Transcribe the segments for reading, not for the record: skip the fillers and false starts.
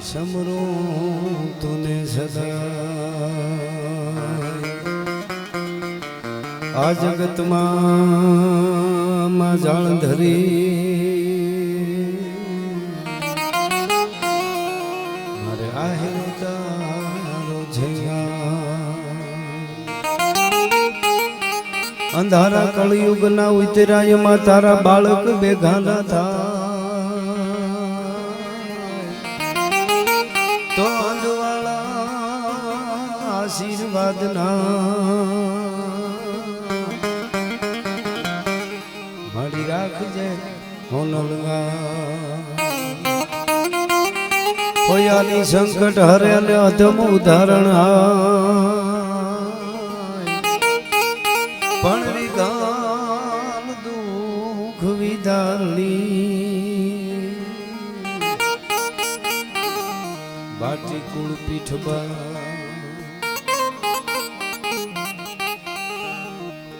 समरो तूने सदा आ जगत मां जान धरी मारे आहे तारो झैया अंधारा कलयुग ना उतराय मा तारा बालक बेगाना था तो अंधवाला आशीर्वाद ना मारी राखजे होनलगा होयानी संकट हरे ने अधम उदाहरण पण विगाम दुख विदारणी बाटी कुल पीठबा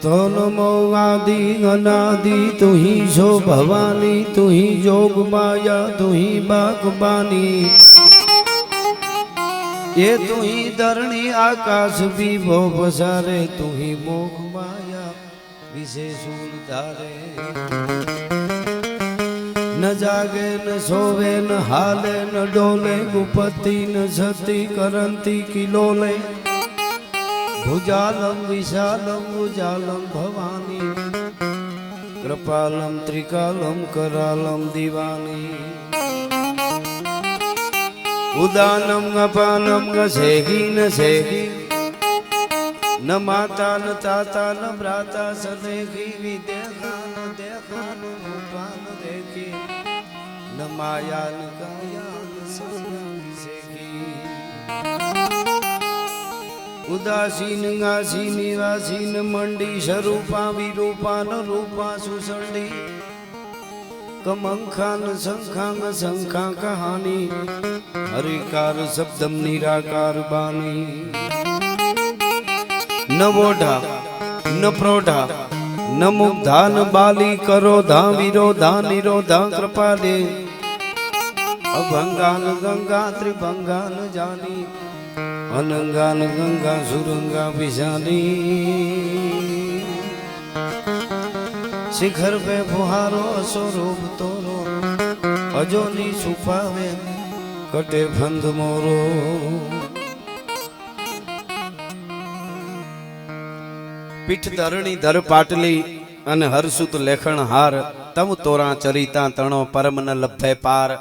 तो नमो आदि अनादि तू ही जो भवानी तू ही जोग माया तू ही बागबानी ये तू ही धरणी आकाश भी वो बसारे तू ही मोह माया विशेष धारे न जागे न सोवे न हाले न डोले गुपति न सती करंती किलोले भुजालम विशालम भुजालम भवानी कृपालम त्रिकालम करालम दीवानी उदानम अपानम सेगी न सेगी न माता न ताता न भ्राता सदेगी विदेखा न देखा न रूपा न देखी न माया न काया न सेगी उदासीन गासी निवासीन मंडी स्वरूपा विरूपा न रूपा सुसंडी कमंखान शंखांग शंखा कहानी हरिकार शब्दम निराकार बानी न वोढा न प्रोढा न मुग्धा न बाली करोधा विरोधा निरोधा कृपाले अभंगा न गंगा त्रिभंगा न जानी अनंगा न गंगा सुरंगा विशाली शिखर पे फुहारो स्वरूप तोरो अजोनी छुपावे कटे फंद मोरो पीठ धरणी धर पाटली अन हरसुत लेखन हार तम तोरा चरिता तणो परम न लभे पार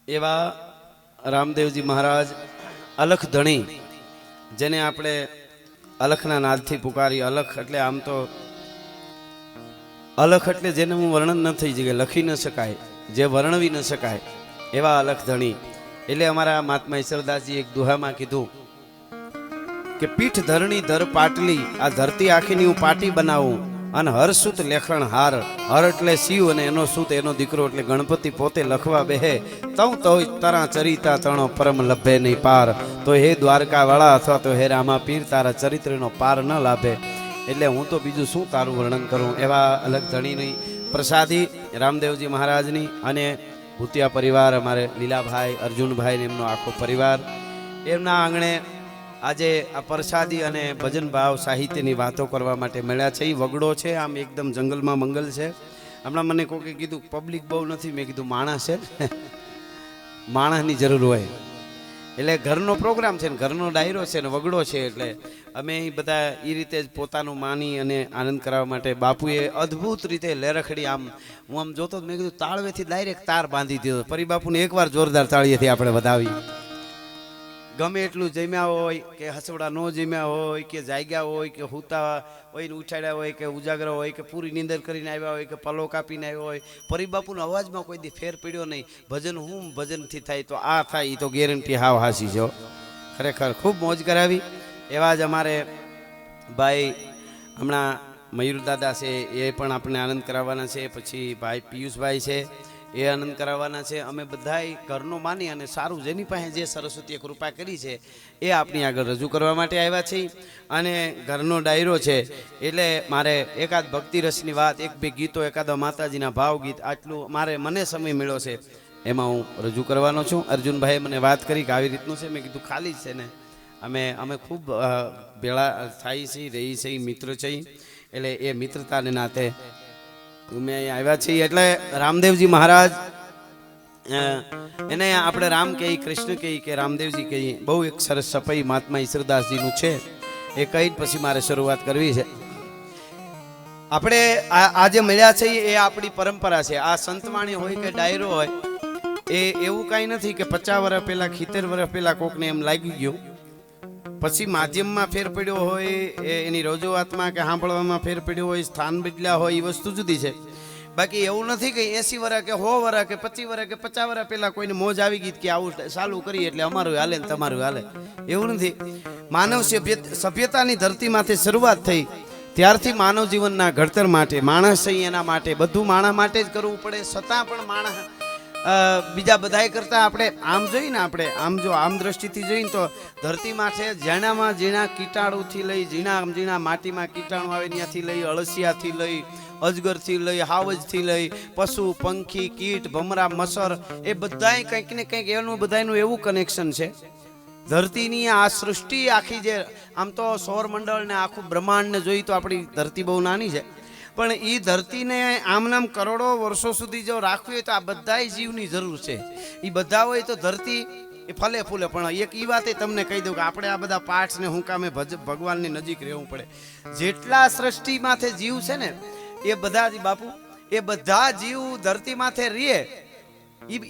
एवा रामदेवजी महाराज अलख धणी जेने आपणे अलखना नादथी पुकारी अलख એટલે આમ તો अलख એટલે જેને હું વર્ણન ન થઈ શકે લખી ન શકાય જે વર્ણવી ન શકાય એવા अलख ધણી એટલે અમારા મહાત્મા ઈશ્વરદાસજી એક દુહામાં કીધું કે પીઠ ધરણી ધર પાટલી આ ધરતી આખીની હું પાટી બનાવું અને હરસુત લેખણ હાર હર એટલે શિવ અને એનો સુત એનો દીકરો એટલે ગણપતિ પોતે લખવા બેહે તો તારા ચરિતા તણો પરમ લભે નહીં પાર તો હે દ્વારકા વાળા અથવા તો હે રામા પીર તારા ચરિત્રનો પાર ન લાભે એટલે હું તો બીજું શું તારું વર્ણન કરું એવા અલગ ધણીની પ્રસાદી રામદેવજી મહારાજની અને ભૂતિયા પરિવાર અમારે લીલાભાઈ અર્જુનભાઈ ને એમનો આખો પરિવાર એમના આંગણે આજે આ પ્રસાદી અને ભજન ભાવ સાહિત્યની વાતો કરવા માટે મળ્યા છે એ વગડો છે આમ એકદમ જંગલમાં મંગલ છે હમણાં મને કોકે કીધું પબ્લિક બહુ નથી મેં કીધું માણસ છે માણસની જરૂર હોય એટલે ઘરનો પ્રોગ્રામ છે ને ઘરનો ડાયરો છે ને વગડો છે એટલે અમે બધા એ રીતે જ પોતાનું માની અને આનંદ કરાવવા માટે બાપુએ અદ્ભુત રીતે લેરખડી આમ હું આમ જોતો મેં કીધું તાળવેથી ડાયરેક્ટ તાર બાંધી દીધો ફરી બાપુને એકવાર જોરદાર તાળીએથી આપણે વધાવી ગમે એટલું જમ્યા હોય કે હસવડા ન જમ્યા હોય કે જાગ્યા હોય કે હુતા હોય ને ઉછાડ્યા હોય કે ઉજાગરા હોય કે પૂરી નીંદર કરીને આવ્યા હોય કે પલો કાપીને આવ્યા હોય પરિબાપુના અવાજમાં કોઈ દી ફેર પડ્યો નહીં ભજન હું ભજનથી થાય તો આ થાય એ તો ગેરંટી હાવ હાસી છો ખરેખર ખૂબ મોજ કરાવી એવા જ અમારે ભાઈ હમણાં મયુર દાદા છે એ પણ આપણે આનંદ કરાવવાના છે પછી ભાઈ પિયુષભાઈ છે એ આનંદ કરાવવાના છે અમે બધાય ઘરનો માની અને સારું જેની પાસે જે સરસ્વતીએ કૃપા કરી છે એ આપણી આગળ રજૂ કરવા માટે આવ્યા છીએ અને ઘરનો ડાયરો છે એટલે મારે એકાદ ભક્તિ રસની વાત એક બે ગીતો એકાદા માતાજીના ભાવ ગીત આટલું મને સમય મળ્યો છે એમાં હું રજૂ કરવાનો છું. અર્જુનભાઈએ મને વાત કરી કે આવી રીતનું છે. મેં કીધું ખાલી છે ને અમે ખૂબ ભેળા થાય છીએ, રહી છીએ, મિત્ર છીએ. એટલે એ મિત્રતાને નાતે અમે અહીં આવ્યા છીએ. એટલે રામદેવજી મહારાજ એને આપણે રામ કહીએ, કૃષ્ણ કહીએ કે રામદેવજી કહીએ, બહુ એક સરસ સફાઈ મહાત્મા ઈશ્વરદાસજીનું છે. એ કહી પછી મારે શરૂઆત કરવી છે. આપણે આજે મળ્યા છીએ એ આપણી પરંપરા છે. આ સંતવાણી હોય કે ડાયરો હોય એ એવું કાંઈ નથી કે 50 વર્ષ પહેલાં 70 વર્ષ પહેલાં કોકને એમ લાગી ગયું પછી માધ્યમમાં ફેર પડ્યો હોય, એની રજૂઆતમાં કે સાંભળવામાં ફેર પડ્યો હોય, સ્થાન બદલ્યા હોય, એ વસ્તુ જુદી છે. બાકી એવું નથી કે 80 વર્ષ કે 100 વર્ષ કે 25 વર્ષ કે 50 વર્ષ પહેલાં કોઈને મોજ આવી ગઈ કે આવું ચાલુ કરીએ એટલે અમારું હાલે ને તમારું હાલે, એવું નથી. માનવ સભ્યતાની ધરતીમાંથી શરૂઆત થઈ ત્યારથી માનવ જીવનના ઘડતર માટે માણસ છે એના માટે બધું માણસ માટે જ કરવું પડે. છતાં પણ માણસ બીજા બધાય કરતાં આપણે આમ જોઈએ ને, આપણે આમ જો આમ દ્રષ્ટિથી જોઈએ તો ધરતીમાં છે ઝીણામાં ઝીણા કીટાણુથી લઈ ઝીણા માટીમાં કીટાણુ આવે ત્યાંથી લઈ અળસિયાથી લઈ અજગરથી લઈ હાવજથી લઈ પશુ પંખી કીટ ભમરા મસર એ બધાય કંઈક ને કંઈક એનું બધાનું એવું કનેક્શન છે. ધરતીની આ સૃષ્ટિ આખી જે આમ તો સૌરમંડળ ને આખું બ્રહ્માંડ ને જોઈ તો આપણી ધરતી બહુ નાની છે, પણ એ ધરતીને આમનામ કરોડો વર્ષો સુધી જો રાખવી હોય તો આ બધા જીવની જરૂર છે. એ બધા હોય તો ધરતી એ ફલે ફૂલે. પણ એક એ વાતે તમને કહી દઉં કે આપણે આ બધા પાઠ ને હું કામે ભગવાનની નજીક રહેવું પડે. જેટલા સૃષ્ટિ માથે જીવ છે ને એ બધા જ બાપુ એ બધા જીવ ધરતી માથે રહે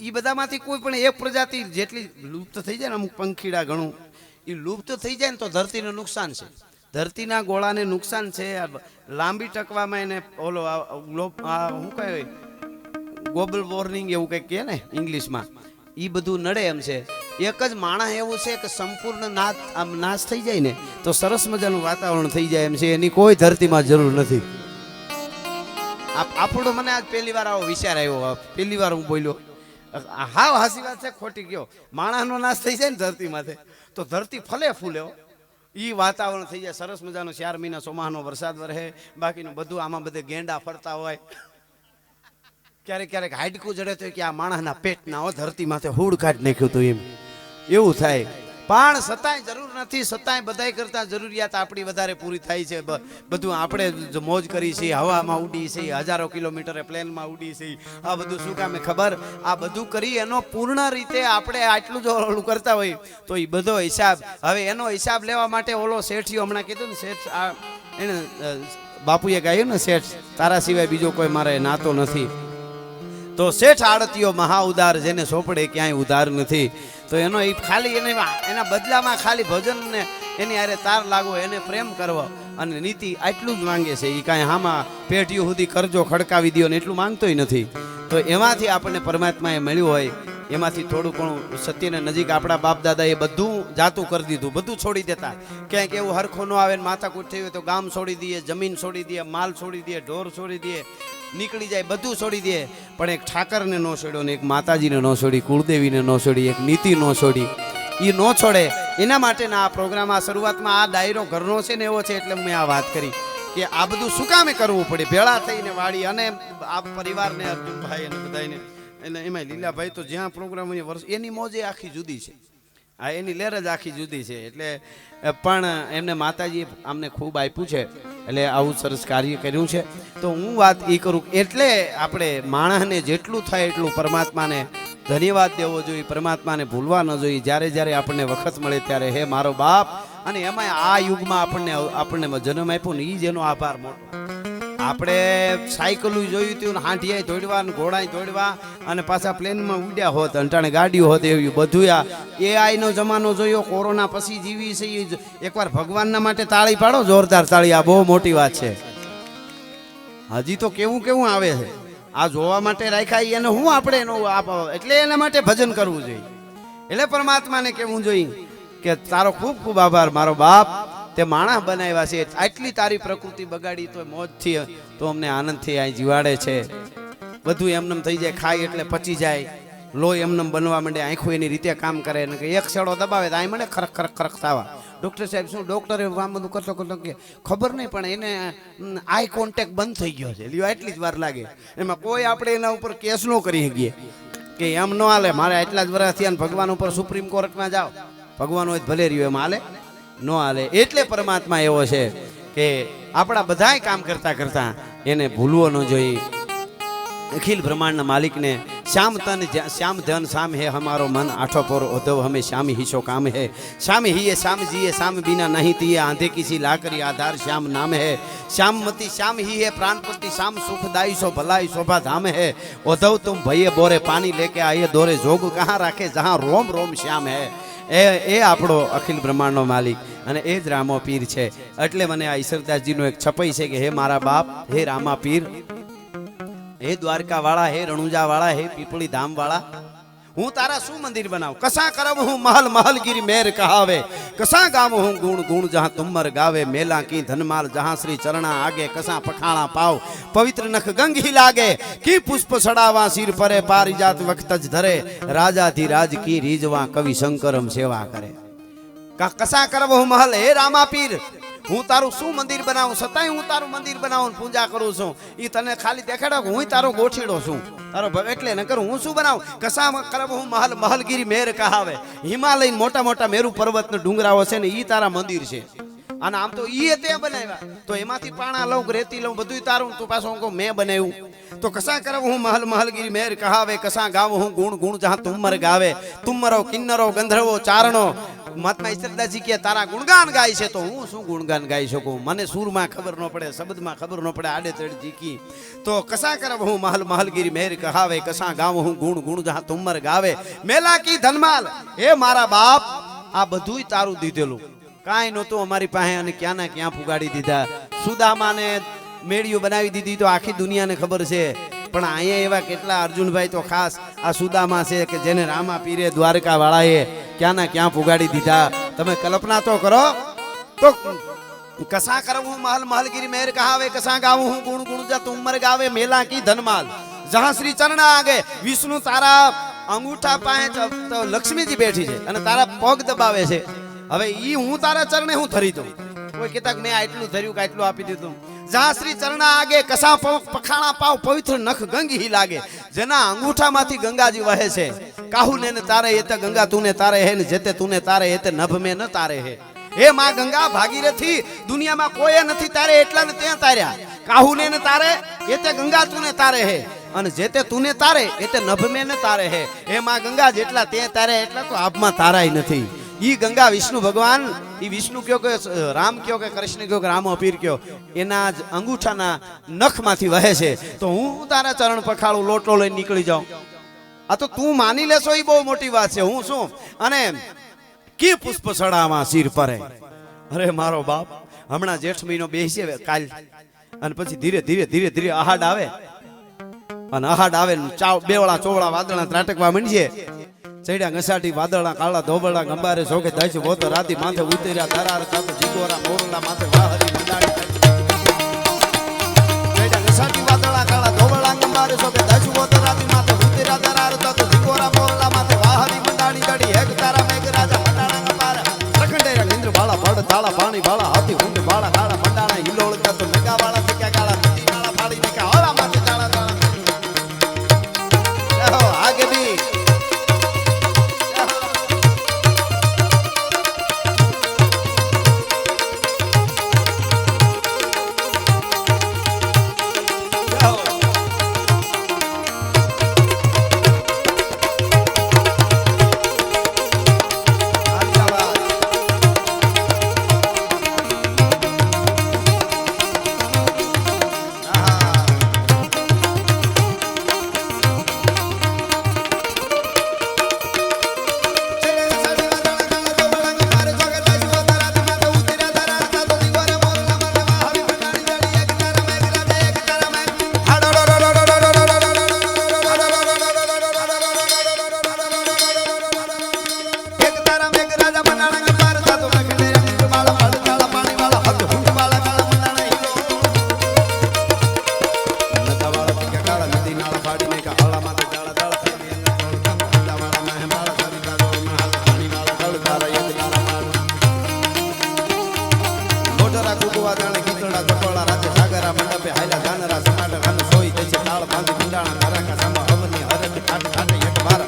એ બધામાંથી કોઈ પણ એક પ્રજાતિ જેટલી લુપ્ત થઈ જાય ને, અમુક પંખીડા ઘણું એ લુપ્ત થઈ જાય ને તો ધરતીને નુકસાન છે, ધરતીના ગોળાને નુકસાન છે. લાંબી ટકવામાં એને ઓલો શું કહે ગ્લોબલ વોર્મિંગ એવું કંઈક કહે ને ઇંગ્લિશમાં, એ બધું નડે એમ છે. એક જ માણસ એવું છે કે સંપૂર્ણ નાશ થઈ જાય ને તો સરસ મજાનું વાતાવરણ થઈ જાય એમ છે. એની કોઈ ધરતીમાં જરૂર નથી. આપણો મને આજ પહેલી વાર આવો વિચાર આવ્યો, પહેલી વાર હું બોલ્યો. હા હાસી વાત છે, ખોટી ગયો. માણસનો નાશ થઈ જાય ને ધરતી માથે તો ધરતી ફલે ફૂલે, એ વાતાવરણ થઈ જાય સરસ મજાનો. 4 મહિના ચોમાસાનો વરસાદ વરસે, બાકીનું બધું આમાં બધે ગેંડા ફરતા હોય. ક્યારેક હાડકું જડે તો કે આ માણસના પેટના હો ધરતી માથે હુડ કાઢી નાખ્યું હતું, એમ એવું થાય. પણ છતાંય જરૂર નથી, છતાંય બધાય કરતા જરૂરિયાત આપણી વધારે પૂરી થાય છે. બધું આપણે મોજ કરી છે, હવામાં ઉડી છે, હજારો કિલોમીટરે પ્લેનમાં ઉડી છે. આ બધું શું કામે ખબર? આ બધું કરી એનો પૂર્ણ રીતે આપણે આટલું જો ઓલું કરતા હોય તો એ બધો હિસાબ, હવે એનો હિસાબ લેવા માટે ઓલો શેઠિયો હમણાં કીધું ને, શેઠ આ એને બાપુએ ગાયું ને, શેઠ તારા સિવાય બીજો કોઈ મારે નાતો નથી. તો શેઠ આડતીઓ મહા ઉદાર, જેને સોંપડે ક્યાંય ઉધાર નથી. તો એનો એ ખાલી એના બદલામાં ખાલી ભજન ને એની હારે તાર લાગવો, એને પ્રેમ કરવો અને નીતિ આટલું જ માંગે છે. એ કાંઈ આમાં પેઢીઓ સુધી કરજો ખડકાવી દો ને એટલું માંગતોય નથી. તો એમાંથી આપણને પરમાત્માએ મળ્યું હોય એમાંથી થોડું ઘણું સત્યને નજીક આપણા બાપ દાદા એ બધું જાતું કરી દીધું, બધું છોડી દેતા. ક્યાંક એવું હરખું ન આવે ને માથાકૂટ થઈ હોય તો ગામ છોડી દઈએ, જમીન છોડી દઈએ, માલ છોડી દઈએ, ઢોર છોડી દઈએ, નીકળી જાય, બધું છોડી દે. પણ એક ઠાકરને ન છોડ્યો ને એક માતાજીને ન છોડી, કુળદેવીને ન છોડી, એક નીતિ ન છોડી. એ ન છોડે એના માટેના આ પ્રોગ્રામ, આ શરૂઆતમાં આ ડાયરો ઘરનો છે ને એવો છે એટલે મેં આ વાત કરી કે આ બધું શું કામે કરવું પડે ભેળા થઈને વાળી. અને આ પરિવારને અર્જુનભાઈ અને બધાને એટલે એમાં લીલાભાઈ તો જ્યાં પ્રોગ્રામ વર્ષ એની મોજ એ આખી જુદી છે. આ એની લેર જ આખી જુદી છે. એટલે પણ એમને માતાજીએ અમને ખૂબ આપ્યું છે એટલે આવું સરસ કાર્ય કર્યું છે. તો હું વાત એ કરું એટલે આપણે માણસને જેટલું થાય એટલું પરમાત્માને ધન્યવાદ દેવો જોઈએ, પરમાત્માને ભૂલવા ન જોઈએ. જ્યારે આપણને વખત મળે ત્યારે હે મારો બાપ, અને એમાં આ યુગમાં આપણને જન્મ આપ્યો ને એ જ એનો આભાર મોટો. આપણે સાયકલું જોયું હતું, હાંઠિયા દોડવા ને ઘોડા દોડવા અને પાછા પ્લેનમાં ઉડ્યા હોત, અંટાણે ગાડીઓ હોત, એવું બધું આ AI નો જમાનો જોયો. કોરોના પછી જીવી છે. એકવાર ભગવાનના માટે તાળી પાડો, જોરદાર તાળી. આ બહુ મોટી વાત છે. હજી તો કેવું આવે છે. આ જોવા માટે રાખ્યા એને હું આપણે એનો એટલે એના માટે ભજન કરવું જોઈએ. એટલે પરમાત્માને કહેવું જોઈએ કે તારો ખૂબ ખૂબ આભાર મારો બાપ, તે માણસ બનાવ્યા છે. આટલી તારી પ્રકૃતિ બગાડી તો મોજથી તો અમને આનંદથી આ જીવાડે છે. બધું એમનેમ થઈ જાય, ખાય એટલે પચી જાય, લોહી એમનેમ બનવા માંડે, આંખો એની રીતે કામ કરે ને એક છેડો દબાવે તો આ મને ખરખ થવા. ડૉક્ટર સાહેબ શું ડૉક્ટરે આમ બધું કરતો કે ખબર નહીં, પણ એને આઈ કોન્ટેક્ટ બંધ થઈ ગયો છે, લ્યો એટલી જ વાર લાગે. એમાં કોઈ આપણે એના ઉપર કેસ ન કરી શકીએ. કે એમ ન હાલે, મારે એટલા જ વર્ષ થયા ભગવાન ઉપર સુપ્રીમ કોર્ટમાં જાઓ, ભગવાન હોય ભલે રહ્યું, એમ હાલે ન હાલે. એટલે પરમાત્મા એવો છે કે આપણા બધાય કામ કરતા કરતા એને ભૂલવો ન જોઈએ. અખિલ બ્રહ્માંડના માલિકને श्याम तन श्याम धन श्याम है हमारो मन आठो पर उद्धव हमें श्याम ही शो काम है श्याम ही है श्याम जी है श्याम बिना नहीं थी आंधे किसी लाकरी आधार श्याम नाम है श्याम मती श्याम ही है प्राणपति श्याम सुखदाई सो भलाई शोभा धाम है उद्धव तुम भैये बोरे पानी लेके आइए दोरे जोग कहाँ राखे जहाँ रोम रोम श्याम है ए આપણો અખિલ બ્રહ્માંડનો માલિક અને એ જ રામો પીર છે. એટલે મને આ ઈશ્વરદાસજીનો એક છપાઈ છે કે હે મારા બાપ, હે રામા પીર, हे द्वारका वाला, हे रણુજા वाला, हे पीपली धाम वाला, हूँ तारा शू मंदिर बनाऊ, कसा करब हूँ महल महल गिरी मेर कहावे, कसा गाव हूँ गुण गुण जहाँ तुमर गावे, मेला की धनमाल जहाँ श्री चरणा आगे, कसा पखाणा पाव पवित्र नख गंग ही लागे, की पुष्प सड़ावा सिर परे पारिजात वक्तज धरे, राजा थी राज की रीजवा कवि शंकरम सेवा करे. कसा करब हूँ महल, हे रामा पीर, हूँ तारू शू मंदिर बनाऊं, सताय हूँ तारू मंदिर बनाऊं पूजा करूं छूं, ई तने खाली देखाडो हूँ तारो गोठीडो छूं, तारो એટલે ન કરું, હું શું બનાવું? કસા કરબ હું महल महलगिरी मेर कहावे, हिमालय मोटा मोटा मेरु पर्वत ने डુંગરાઓ છે ને ઈ તારા મંદિર છે. અને આમ તો ઈ તે બનાવ્યા, તો એમાંથી પાણા લઉં, રેતી લઉં, બધું તારું, તો પાછો હું મેં બનાવ્યું. तो कसा करब हूँ महल महलगिरी मेर कहावे, कसा गाव हूँ गुण गुण जहाँ तुमर गावे, तुमरो किन्नरो गंधर्वो चारणो. महात्मा ईश्वरदासजी के तारा गुणगान गाय છે, તો હું શું ગુણગાન ગાઈ શકું? મને સૂરમાં ખબર ન પડે, શબ્દમાં ખબર ન પડે, આડે તડ જીકી. તો કસા કરબ હું महल महलगिरी मेर कहावे, कसा गाव हूँ गुण गुण जहाँ तुमर गावे, मेला की धनमाल. हे मारा बाप, આ બધુંય તારું દીધેલું, કાંઈ નહોતું અમારી પાસે, અને ક્યાંના ક્યાં પુગાડી દીધા. સુદામાને મેળીઓ બનાવી દીધી તો આખી દુનિયાને ખબર છે, પણ અહીંયા એવા કેટલા અર્જુનભાઈ તો ખાસ આ સુદામા છે કે જેને રામા પીરે દ્વારકા વાળાએ ક્યાંના ક્યાં પુગાડી દીધા. તમે કલ્પના તો કરો. તો કસા કરવું હું महल महलगिरी मेर कहावे, कसा गाऊं हूँ गुण गुण जा तुमर गावे, मेला की धनमाल जहाँ श्री चरण आगे. विष्णु तारा अंगूठा पाए तो लक्ष्मीजी बैठी है અને તારા પગ દબાવે છે. હવે ઈ હું તારા ચરણે હું ધરી દઉં, કોઈ કહેતા કે મેં આટલું ધર્યું કે આટલું આપી દીધું. जहाँ श्री चरणा आगे, कसा पखाणा पाव पवित्र नख गंग ही लागे, जना अंगूठा माथी गंगाजी वहे छे. काहू ने तारे ये गंगा तूने तारे है, जेते तूने तारे ये नभ में न तारे है. हे मां गंगा भागीरथी, दुनिया में कोई नहीं तारे एटला ने त्या तार्या. काहू ने तारे ये गंगा तूने तारे है, અને જેતે તુને તારે એ તે નભ में न तारे है. हे मां गंगा जेटला ते तारे एटला तो आपમાં ताराय નથી. ई गंगा विष्णु भगवान, ई विष्णु क्यों के राम क्यों के कृष्ण क्यों के रामो पीर क्यों, एना अंगूठाना नख माथी वहे छे. तो हूँ तारा चरण पखाड़ू, लोटो लई निकली जाऊं. आ तो तू मानी लेशो ई बहु मोटी बात छे. हूँ शुं अने की पुष्प सड़ावा सिर परे. अरे मारो बाप, हमणा जेठ महीनो बेसे काल, अने पछी धीरे धीरे धीरे धीरे आहाड आवे, अने आहाड आवे बेवड़ा चोवड़ा वादळा ત્રાટકવા માંડીએ. चढ़िया घसाटी वादड़ा काला धोबड़ा गंबारे सोके दश बोत राती माथे उतर्या दरार तातो जीगोरा मोरला माथे वाहरी मंडाणी. चढ़िया घसाटी वादड़ा काला धोबड़ा गंबारे सोके दश बोत राती माथे उतर्या दरार तातो जीगोरा मोरला माथे वाहरी मंडाणी. गड़ी एक तारा मेघ राजा मंडाणा गंबारा प्रखंडेरा निंद्र बाला बड़ ताला पानी बाला हाथी हुंड बाला काला मंडाणा हिलोळ तातो मेगा बाला टिका काला नदी बाला पाड़ी निका होला माथे ताला ताला. आगे भी हायला जानरा समाट रान सोई तेचे ताळ बांधी मंडाणा घरा का सामा हवनी हरद खाट खाट एक बार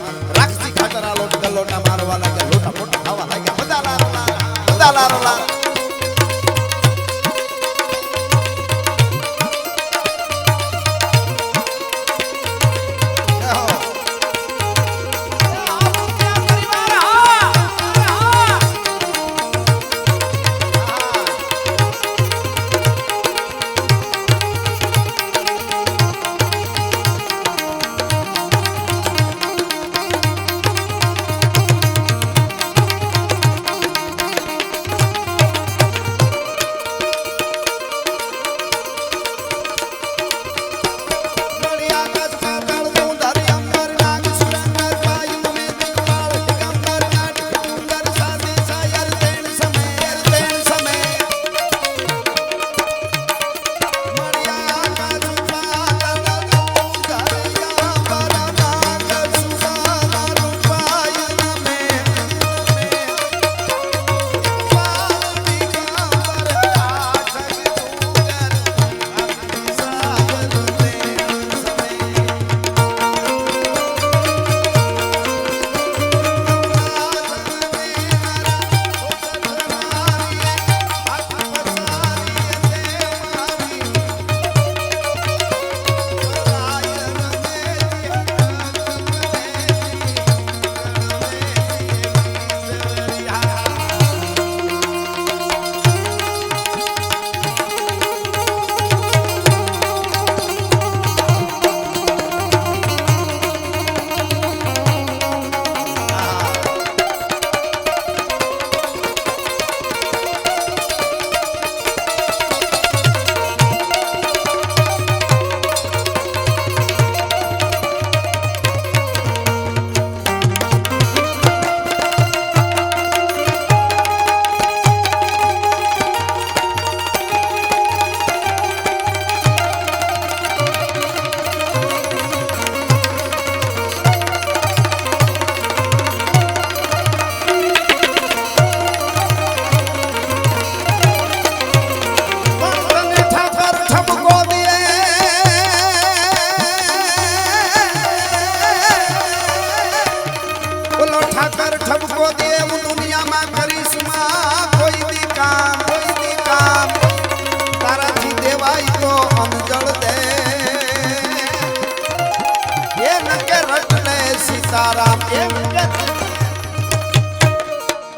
કે રટલે સીતારામ એમ કે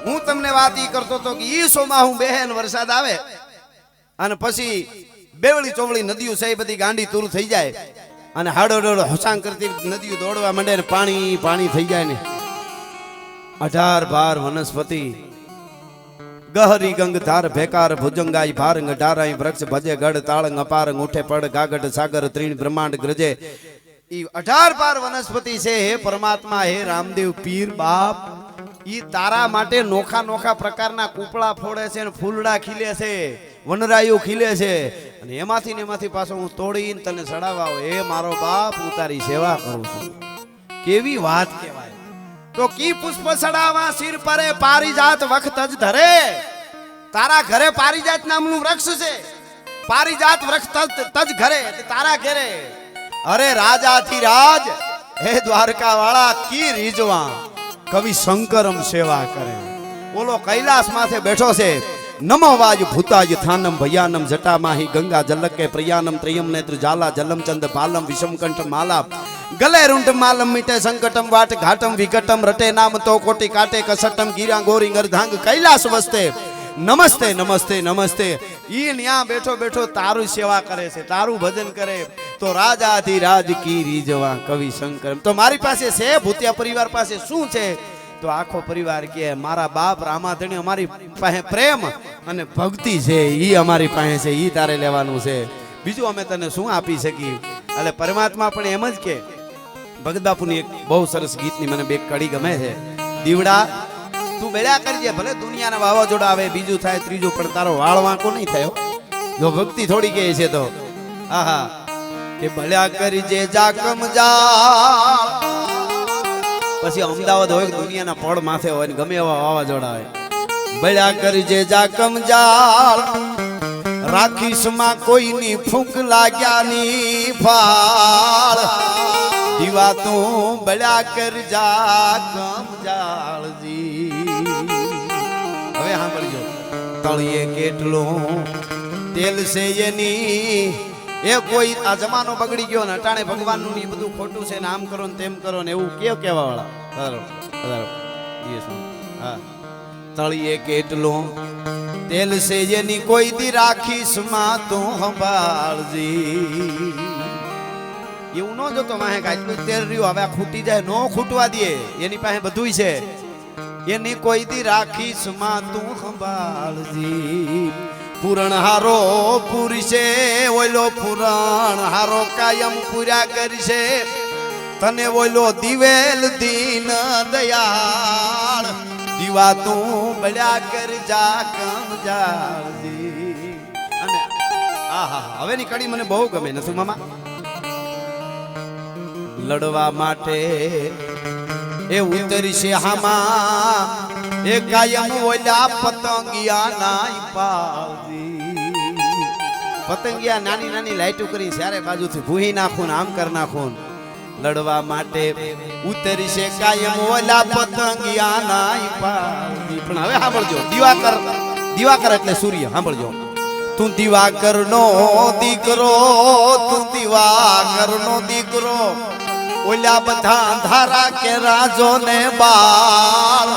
હું તમને વાત ઈ કરતો તો કે ઈ સોમાં હું બહેન વરસાદ આવે અને પછી બેવળી ચોવળી નદીઓ છે બધી ગાંડી તૂર થઈ જાય અને હાડો ડોડો હસાંગ કરતી નદીઓ દોડવા માંડે ને પાણી પાણી થઈ જાય ને 18 બાર વનસ્પતિ ગહરી ગંગ ધાર ભેકાર ભુજંગાઈ ભારંગ ડારાઈ વૃક્ષ ભજે ગઢ તાળંગ અપારંગ ઉઠે પડ ગાગટ સાગર ત્રીણ બ્રહ્માંડ ગ્રજે ઈ 18 બાર વનસ્પતિ છે હે પરમાત્મા હે રામદેવ પીર બાપ ઈ તારા માટે નોખા નોખા પ્રકારના કૂપળા ફોડે છે અને ફૂલડા ખીલે છે વનરાયું ખીલે છે અને એમાંથી પાછો હું તોડીને તને ચડાવવા હે મારો બાપ હું તારી સેવા કરું છું કેવી વાત કહેવાય તો કી પુષ્પ ચડાવા સિર પરે પારિજાત વખત જ ધરે તારા ઘરે પારિજાત નામનું વૃક્ષ છે પારિજાત વૃક્ષ તજ ઘરે તારા ઘરે અરે રાજાથી રાજ હે દ્વારકા વાળા કી રીજવા કવિ શંકરમ સેવા કરે બોલો કૈલાસ માથે બેઠો છે નમો વાજ ભૂતાજ થાનમ ભયાનમ જટામાહી ગંગા જલકે પ્રયાનમ ત્રયમ નેત્ર જાલા જલમ ચંદ પાલમ વિષમકંઠ માલા ગલે રૂંઢ માલમ મીટે સંકટમ વાટ ઘાટમ વિકટમ રટે નામ તો કોટી કાટે કસટમ ગીરા ગોરી અર્ધાંગ કૈલાસ વસ્તે નમસ્તે નમસ્તે નમસ્તે ઈ ન્યા બેઠો બેઠો તારું સેવા કરે છે તારું ભજન કરે તો રાજાથી રાજ કી રીજવા કવિ શંકર તો મારી પાસે છે ભૂતિયા પરિવાર પાસે શું છે તો આખો પરિવાર કે મારા બાપ રામાધણી અમારી પાસે પ્રેમ અને ભક્તિ છે ઈ અમારી પાસે છે ઈ તારે લેવાનું છે બીજું અમે તને શું આપી શકીએ એટલે પરમાત્મા પણ એમ જ કે ભગત બાપુની એક બહુ સરસ ગીતની મને બે કડી ગમે છે દીવડા તું બેડા કરજે ભલે દુનિયાના વાવાઝોડા આવે બીજું થાય ત્રીજું પણ તારો વાળ વાંકો નહીં થયો જો ભક્તિ થોડી કહે છે તો આહા કે ભલ્યા કરજે જાકમ જા પછી અમદાવાદ હોય દુનિયાના પડ માથે હોય ને ગમે એવા વાવાઝોડા હોય ભલ્યા કરજે જાકમ જાળ રાખીશમાં કોઈની ફૂંક લાગ્યાની ફાળ દીવા તું બળ્યા કર જાકમ જાળજી હવે સાંભળજો તળિયે કેટલું તેલ છે એની એ કોઈ આ જમાનો બગડી ગયો ને અટાણે ભગવાનનું ની બધું ખોટું છે ને આમ કરો ને તેમ કરો ને એવું કેવા વાળા હા તળિયે કેટલું તેલ છે એની કોઈ દી રાખીશ માં તું સંભાળજી એવું ન જોતો માહે આટલું તેલ રહ્યું હવે ખૂટી જાય નો ખૂટવા દે એની પાસે બધું છે એની કોઈ દી રાખીશ માં તું સંભાળજી પૂરણ હારો પૂરશે ઓલો પૂરણ હારો કાયમ પૂરા કરશે તને ઓલો દિવેલ દીન દયાળ દીવા તું બળ્યા કર જાકમ જાળજી અને આહા હવેની કડી મને બહુ ગમે નથી મામા લડવા માટે એ ઉતરશે હામાં એ કાયમ ઓલા પતંગિયા નાઈ પાવજી પતંગિયા નાની નાની લાઈટો કરી ચારે બાજુથી ભૂહી નાખું આમ કર નાખું લડવા માટે ઉતરશે કાયમ ઓલા પતંગિયા નાઈ પાવજી પણ હવે સાંભળજો દિવાકર એટલે સૂર્ય સાંભળજો તું દિવાકર નો દીકરો તું દિવાકર નો દીકરો ઓલા બધા ધારા કે રાજો ને બાળ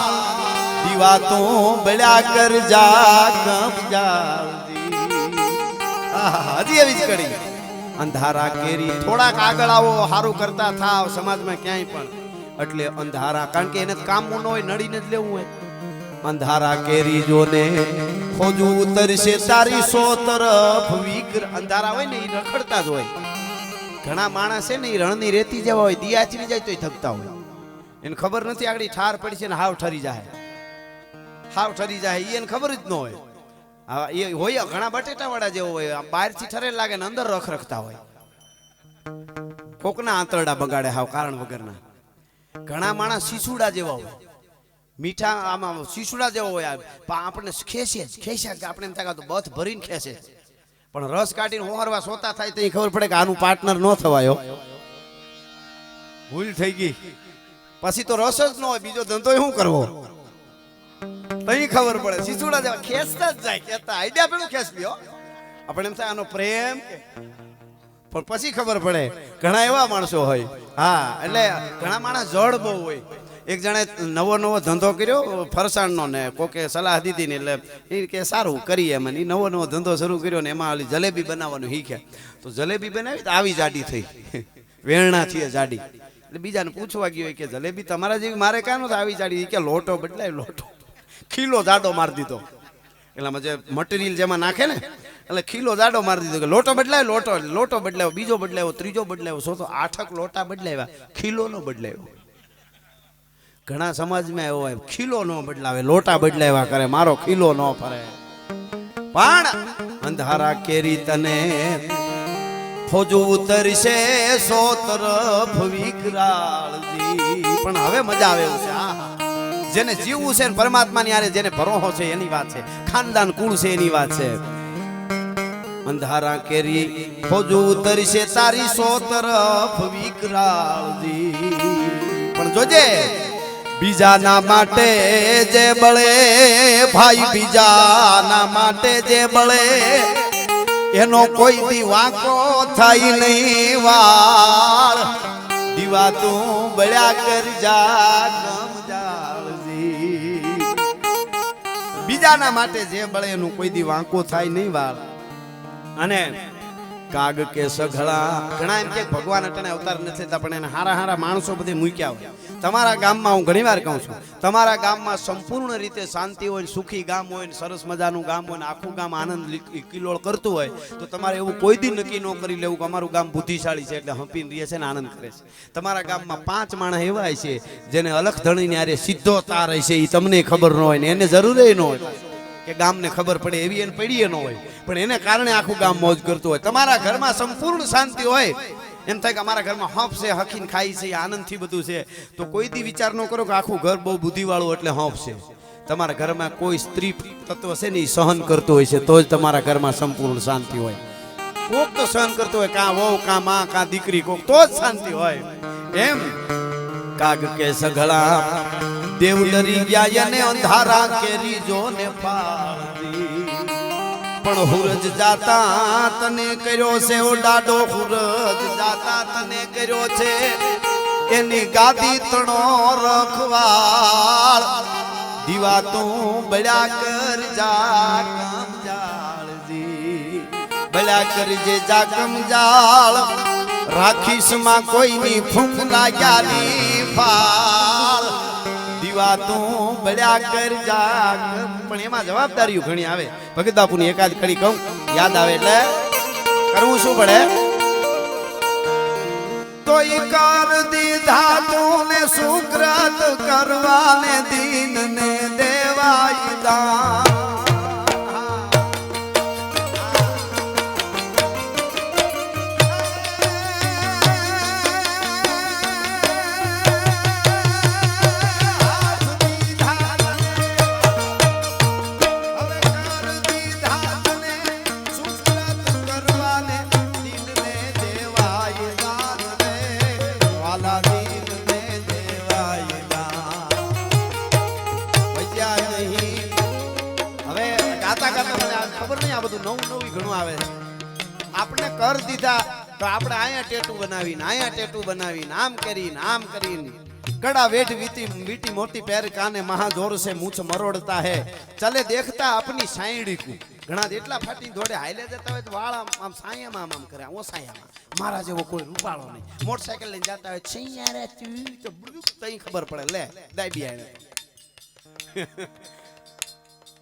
દીવા તું બળ્યા કર જાકમ જાળજી હજી એવી જ કરી અંધારા કેરી થોડાક આગળ આવો સારું કરતા થાવ સમાજમાં ક્યાંય પણ એટલે અંધારા કારણ કે એને કામનું ન હોય નડીને જ લેવું હોય અંધારા કેરી જોને ખોજું ઉતરશે તારી સો તરફ વિગ્ર અંધારા હોય ને એ રખડતા જ હોય ઘણા માણસ છે ને એ રણની રેતી જેવા હોય દિયાચરી જાય તો એ થકતા હોય એને ખબર નથી આગળ ઠાર પડી છે ને હાવ ઠરી જાય એને ખબર જ ન હોય એ હોય ઘણા બટેટા વાળા જેવો હોય બહારથી ઠરે લાગે ને અંદર રખ રખતા હોય કોકના આંતરડા બગાડે હાવ કારણ વગરના ઘણા માણસ શીશુડા જેવા હોય મીઠા આમાં શીશુડા જેવો હોય આપણને ખેસ્યા આપણે એમ થાય તો બથ ભરીને ખેસે પણ રસ કાઢીને હોહરવા સોતા થાય તો ખબર પડે કે આનું પાર્ટનર ન થવાયો ભૂલ થઈ ગઈ પછી તો રસ જ ન હોય બીજો ધંધો શું કરવો તઈ ખબર પડે શીશુડા જેવા ખેંચતા જ જાય કહેતા આઈડિયા પેલું ખેંચ લ્યો આપણે એમ થાય આનો પ્રેમ પણ પછી ખબર પડે ઘણા એવા માણસો હોય. હા, એટલે ઘણા માણસ જડ બહુ હોય. એક જણે નવો ધંધો કર્યો ફરસાણનો ને કોકે સલાહ દીધી ને એટલે એ કે સારું કરીએ મને. નવો ધંધો શરૂ કર્યો ને એમાં ઓલી જલેબી બનાવવાનું શીખ્યા. તો જલેબી બનાવી તો આવી જાડી થઈ, વેરણા થી જાડી. એટલે બીજાને પૂછવા ગયો કે જલેબી તમારા જેવી મારે કાં નતો આવી જાડી? કે લોટો બદલાય, લોટો ખીલો જાડો મારી દીધો. એટલામાં જે મટીરિયલ જેમાં નાખે ને એટલે ખીલો જાડો મારી દીધો કે લોટો બદલાય, લોટો બદલાયો, બીજો બદલાયો, ત્રીજો બદલાયો, 8 લોટા બદલાવ્યા, ખીલો નો બદલાયો. ઘણા સમાજમાં એવો હોય, ખીલો નો બદલાવે, લોટા બદલાવ્યા કરે, મારો ખીલો નો ફરે. પણ અંધારા કેરી તને ફોજો ઉતરશે 100 તરફ વિકરાળજી. પણ હવે મજા આવે છે. જેને જીવવું છે પરમાત્માની હારે, જેને ભરોસો છે એની વાત છે, ખાનદાન કુળ છે એની વાત છે. અંધારા કેરી ફોજો ઉતરશે તારી 100 તરફ વિકરાળજી. પણ જોજે બીજાના માટે જે બળે ભાઈ, બીજાના માટે જે બળે એનો કોઈ દી વાંકો થાય નહીં વાળ. દીવા તું બળ્યા કરજા ગમજાળજી. બીજાના માટે જે બળે એનું કોઈ દી વાંકો થાય નહીં વાળ. અને કાગ કે સઘળા, ઘણા એમ કે ભગવાન અટણે અવતાર નથી થતા, પણ એને હારા માણસો બધે મૂક્યા હોય. તમારા ગામમાં હું ઘણી વાર કહું છું, તમારા ગામમાં સંપૂર્ણ રીતે શાંતિ હોય, સુખી ગામ હોય, સરસ મજાનું ગામ હોય, આખું ગામ આનંદ કિલોળ કરતું હોય, તો તમારે એવું કોઈ દી નક્કી ન કરી લેવું કે અમારું ગામ બુદ્ધિશાળી છે એટલે હંપીને રહે છે ને આનંદ કરે છે. તમારા ગામમાં 5 માણસ એવા છે જેને અલખ ધણીને હારે સીધો તાર છે, એ તમને ખબર ન હોય ને એને જરૂર ન હોય કે ગામને ખબર પડે, એવી એને પડી ન હોય, પણ એને કારણે આખું ગામ મોજ કરતું હોય. તમારા ઘરમાં સંપૂર્ણ શાંતિ હોય, એમ થાય કે અમારા ઘરમાં હંપ છે, હકીને ખાઈ છે, આનંદથી બધું છે, તો કોઈ દી વિચાર ન કરો કે આખું ઘર બહુ બુદ્ધિવાળું એટલે હંપ છે. તમારા ઘરમાં કોઈ સ્ત્રી તત્વ છે ને એ સહન કરતો હોય છે, તો જ તમારા ઘરમાં સંપૂર્ણ શાંતિ હોય. કોક તો સહન કરતો હોય, કાં વહુ, કાં માં, કાં દીકરી, કોક તો જ શાંતિ હોય. એમ કાગ કે સઘળા દેવ ડરી ગયા અને અંધારા કેરી જો ને પાળી. પણ હુરજ જાતા તને કર્યો છે ઓ ડાડો, હુરજ જાતા તને કર્યો છે એની ગાદી તણો રખવાળ. દીવા તું બળ્યા કર જા કમજાળજી. બળ્યા કરજે જા કમજાળ, રાખીશ માં કોઈની ફૂંક લાગ્યાની ફાળ. દીવા તું બળ્યા કર જા. પણ એમાં જવાબદારીઓ ઘણી આવે. ભગત બાપુની એકાદ કડી કહું, યાદ આવે એટલે કરવું શું પડે? તો ઈ કર દીધા તું ને સુકૃત કરવાને દીન ને દેવાય દાન. આપણે કર દીધા તો આપણે આયા ટેટુ બનાવીને આમ કરીને કડા વેઠ વીટી મોટી पैर काने महाजोर से मूछ मरोड़ता है चले देखता अपनी साईड़ी को. ઘણા એટલા ફાટી દોડે હાલે જતા હોય તો વાળા આમ સાયામાં આમ કરે, ઓ સાયામાં મારા જેવો કોઈ રૂપાળો નહીં. મોટરસાઇકલ લઈને જતા હોય છીયારે તો તઈ ખબર પડે લે દાબી આને.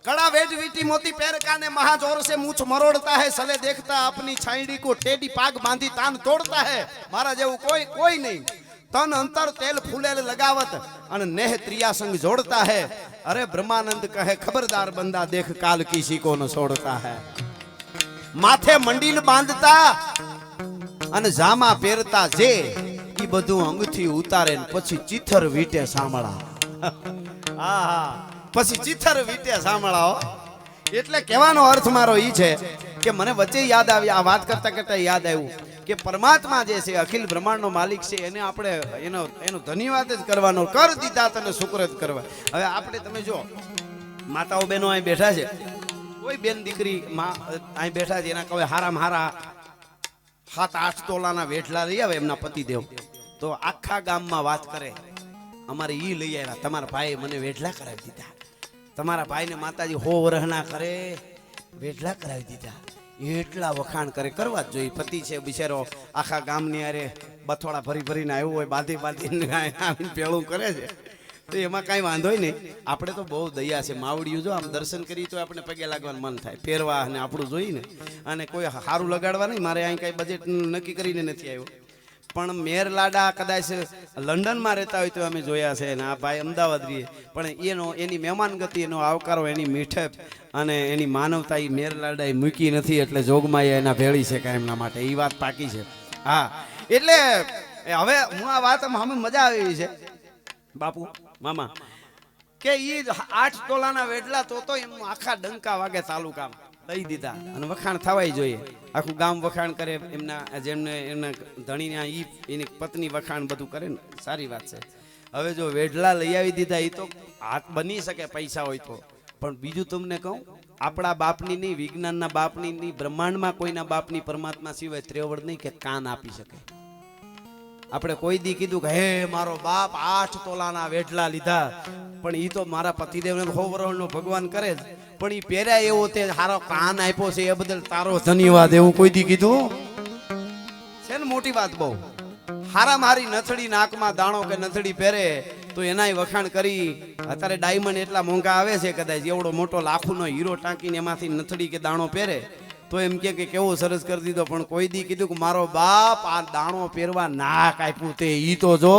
कड़ा वेट वीटी मोती पैर काने महाजोर से मूछ मरोड़ता है सले देखता अपनी छाईड़ी को टेडी पाग बांधी तान तोड़ता है. मारा जेवू कोई नहीं. तन अंतर तेल फूलेल लगावत अन नेह त्रिया संग जोड़ता है. अरे ब्रह्मानंद कहे खबरदार बंदा देख काल किसी को न छोड़ता है. माथे मंडील बांधता अन जामा पेरता जे ई बधु अंगथी उतारे પછી ચીથર વીટે સાંભળા. આહા પછી ચીથર વીટે સાંભળાઓ. એટલે કહેવાનો અર્થ મારો ઈ છે કે મને વચ્ચે યાદ આવી, આ વાત કરતા કરતા યાદ આવ્યું કે પરમાત્મા જે છે અખિલ બ્રહ્માંડનો માલિક છે, એને આપણે એનો ધન્યવાદ જ કરવાનો. કર દીધા તને સુકૃત કરવા. હવે આપણે તમે જો માતાઓ બહેનો અહીં બેઠા છે, કોઈ બેન દીકરી અહીં બેઠા છે, એના કહે હારામાં હારા 7-8 તોલાના વેઠલા લઈ આવે એમના પતિદેવ, તો આખા ગામમાં વાત કરે અમારે ઈ લઈ આવ્યા, તમારા ભાઈ મને વેઠલા કરાવી દીધા, તમારા ભાઈને માતાજી 100 વરહના કરે વેઠલા કરાવી દીધા. એટલા વખાણ કરે, કરવા જ જોઈએ. પતિ છે બિચારો આખા ગામની આરે બથોડા ભરી ભરીને આવ્યો હોય, બાંધી બાંધીને આવીને પેલું કરે છે, તો એમાં કાંઈ વાંધો નહીં. આપણે તો બહુ દયા છે. માવડિયું જો આમ દર્શન કરી તો આપણે પગે લાગવાનું મન થાય, પહેરવા અને આપણું જોઈને. અને કોઈ સારું લગાડવા નહીં, મારે અહીં કાંઈ બજેટ નક્કી કરીને નથી આવ્યો. પણ મેર લાડા કદાચ લંડનમાં રહેતા હોય તો અમે જોયા છે, અને આ ભાઈ અમદાવાદ રહીએ, પણ એની મહેમાન ગતિ, એનો આવકારો, એની મીઠપ અને એની માનવતા એ મેર લાડા મૂકી નથી, એટલે જોગમાં એના ભેળી છે કાંઈ એમના માટે. એ વાત પાકી છે. હા, એટલે હવે હું આ વાત અમે મજા આવી છે બાપુ મામા કે ઈ 8 તોલાના વેટલા તો એમ આખા ડંકા વાગે તાલુકામાં દઈ દીધા, અને વખાણ થવાય જોઈએ. આખું ગામ વખાણ કરે, એમના જેમને એમના ધણીને એની પત્ની વખાણ બધું કરે ને, સારી વાત છે. હવે જો વેઢલા લઈ આવી દીધા એ તો હાથ બની શકે પૈસા હોય તો, પણ બીજું તમને કહું, આપણા બાપની નહીં, વિજ્ઞાનના બાપની નહીં, બ્રહ્માંડમાં કોઈના બાપની પરમાત્મા સિવાય ત્રેવડ નહીં કે કાન આપી શકે. આપણે કોઈ દી કીધું કે હે મારો બાપ 8 તોલાના વેઢલા લીધા, પણ ઈ તો મારા પતિદેવને 100 વરહનો ભગવાન કરે જ, પણ ઈ પહેર્યા એવો તે હારો કાન આપ્યો છે એ બદલ તારો ધન્યવાદ, એવું કોઈ દી કીધું છે ને? મોટી વાત બહુ. હારા મારી નથડી નાકમાં દાણો કે નથડી પહેરે તો એનાય વખાણ કરી. અત્યારે ડાયમંડ એટલા મોંઘા આવે છે, કદાચ એવડો મોટો લાખોનો હીરો ટાંકીને એમાંથી નથડી કે દાણો પહેરે તો એમ કે કેવો સરસ કરી દીધો, પણ કોઈ દી કીધું કે મારો બાપ આ દાણો પહેરવા નાક આપ્યું તે ઈ તો જો,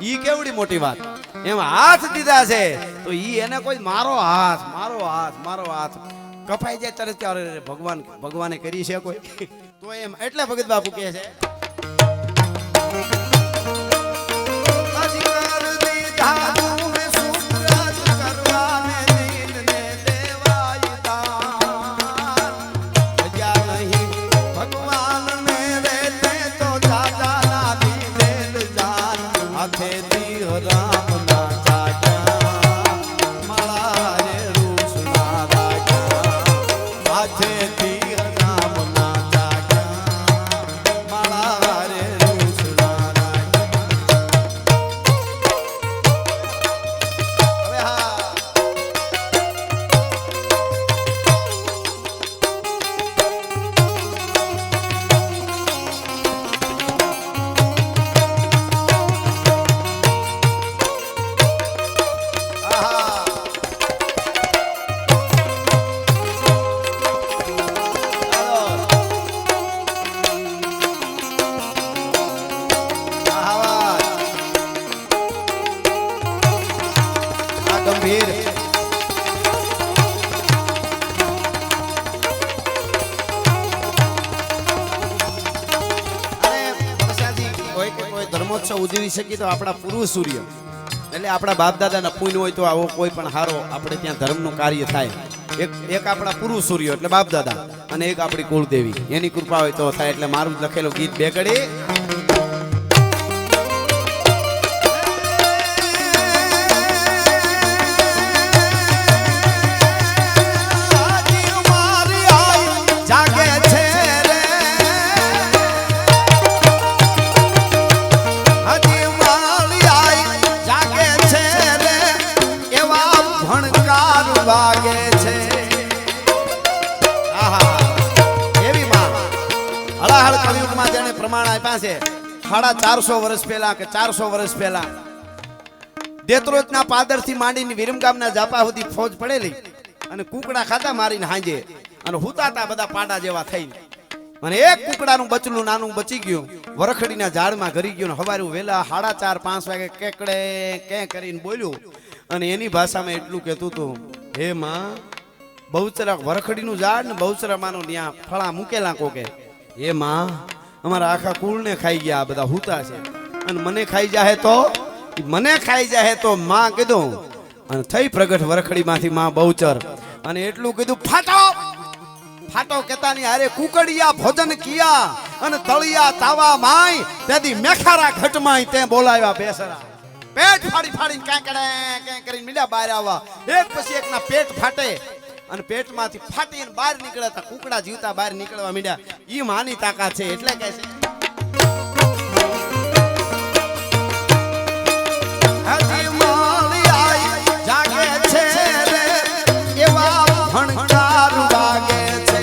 ઈ કેવડી મોટી વાત. એમ હાથ દીધા છે તો ઈ એને કોઈ મારો હાથ મારો હાથ મારો હાથ કપાઈ જાય તરત કે અરે ભગવાને કરી છે કોઈ તો એમ. એટલે ભગત બાપુ કહે છે ગંભીર. કોઈ ધર્મોત્સવ ઉજવી શકીએ તો આપણા પૂર્વ સૂર્ય એટલે આપણા બાપ દાદાના પુણ્ય હોય તો આવો કોઈ પણ હારો આપણે ત્યાં ધર્મનું કાર્ય થાય. એક આપણા પૂર્વ સૂર્ય એટલે બાપ દાદા, અને એક આપણી કુળદેવી, એની કૃપા હોય તો થાય. એટલે મારું લખેલું ગીત બે ઘડી વાગે છે. એવી માં હળાહળ કળિયુગમાં જેને પ્રમાણ આપ્યા છે, 450 વર્ષ પહેલા કે 400 વર્ષ પહેલા દેત્રોજના પાદરથી માંડીને વિરમગામના જાપા સુધી ફોજ પડેલી, અને કુકડા ખાતા મારીને હાંજે, અને હુતાતા બધા પાડા જેવા થઈને, અને એક કુકડાનું બચલું નાનું બચી ગયું, વરખડીના ઝાડમાં ઘરી ગયું. હવારું વેલા 4:30-5 વાગે કેકડે કે કરીને બોલ્યું, અને એની ભાષામાં એટલું કહેતું હતું, હે માં બહુચરા વરખડીનું ઝાડ ને બહુચરામાંનો ત્યાં ફળા મૂકેલા કોકે, હે માં અમારા આખા કુળને ખાઈ ગયા, બધા હુતા છે, અને મને ખાઈ જાહે તો મને ખાઈ જાહે તો માં કીધું, અને થઈ પ્રગટ વરખડીમાંથી માં બહુચર, અને એટલું કીધું, ફાટો ફાટો કેતાની હારે કુકડિયા ભોજન કિયા, અને તળિયા તાવા માય તેથી મેખારા ઘટમાય તે બોલાવ્યા બેસરા. પેટ ફાડી ફાડીને કાંકડે કાંઈ કરીને મીડા બહાર આવવા, એક પછી એકના પેટ ફાટે, અને પેટમાંથી ફાટીને બહાર નીકળ્યા કુકડા જીવતા બહાર નીકળવા માંડ્યા. ઈ માની તાકાત છે. એટલે કહે છે હજી માળી આઈ જાગે છે રે એવા ભણકાર વાગે છે.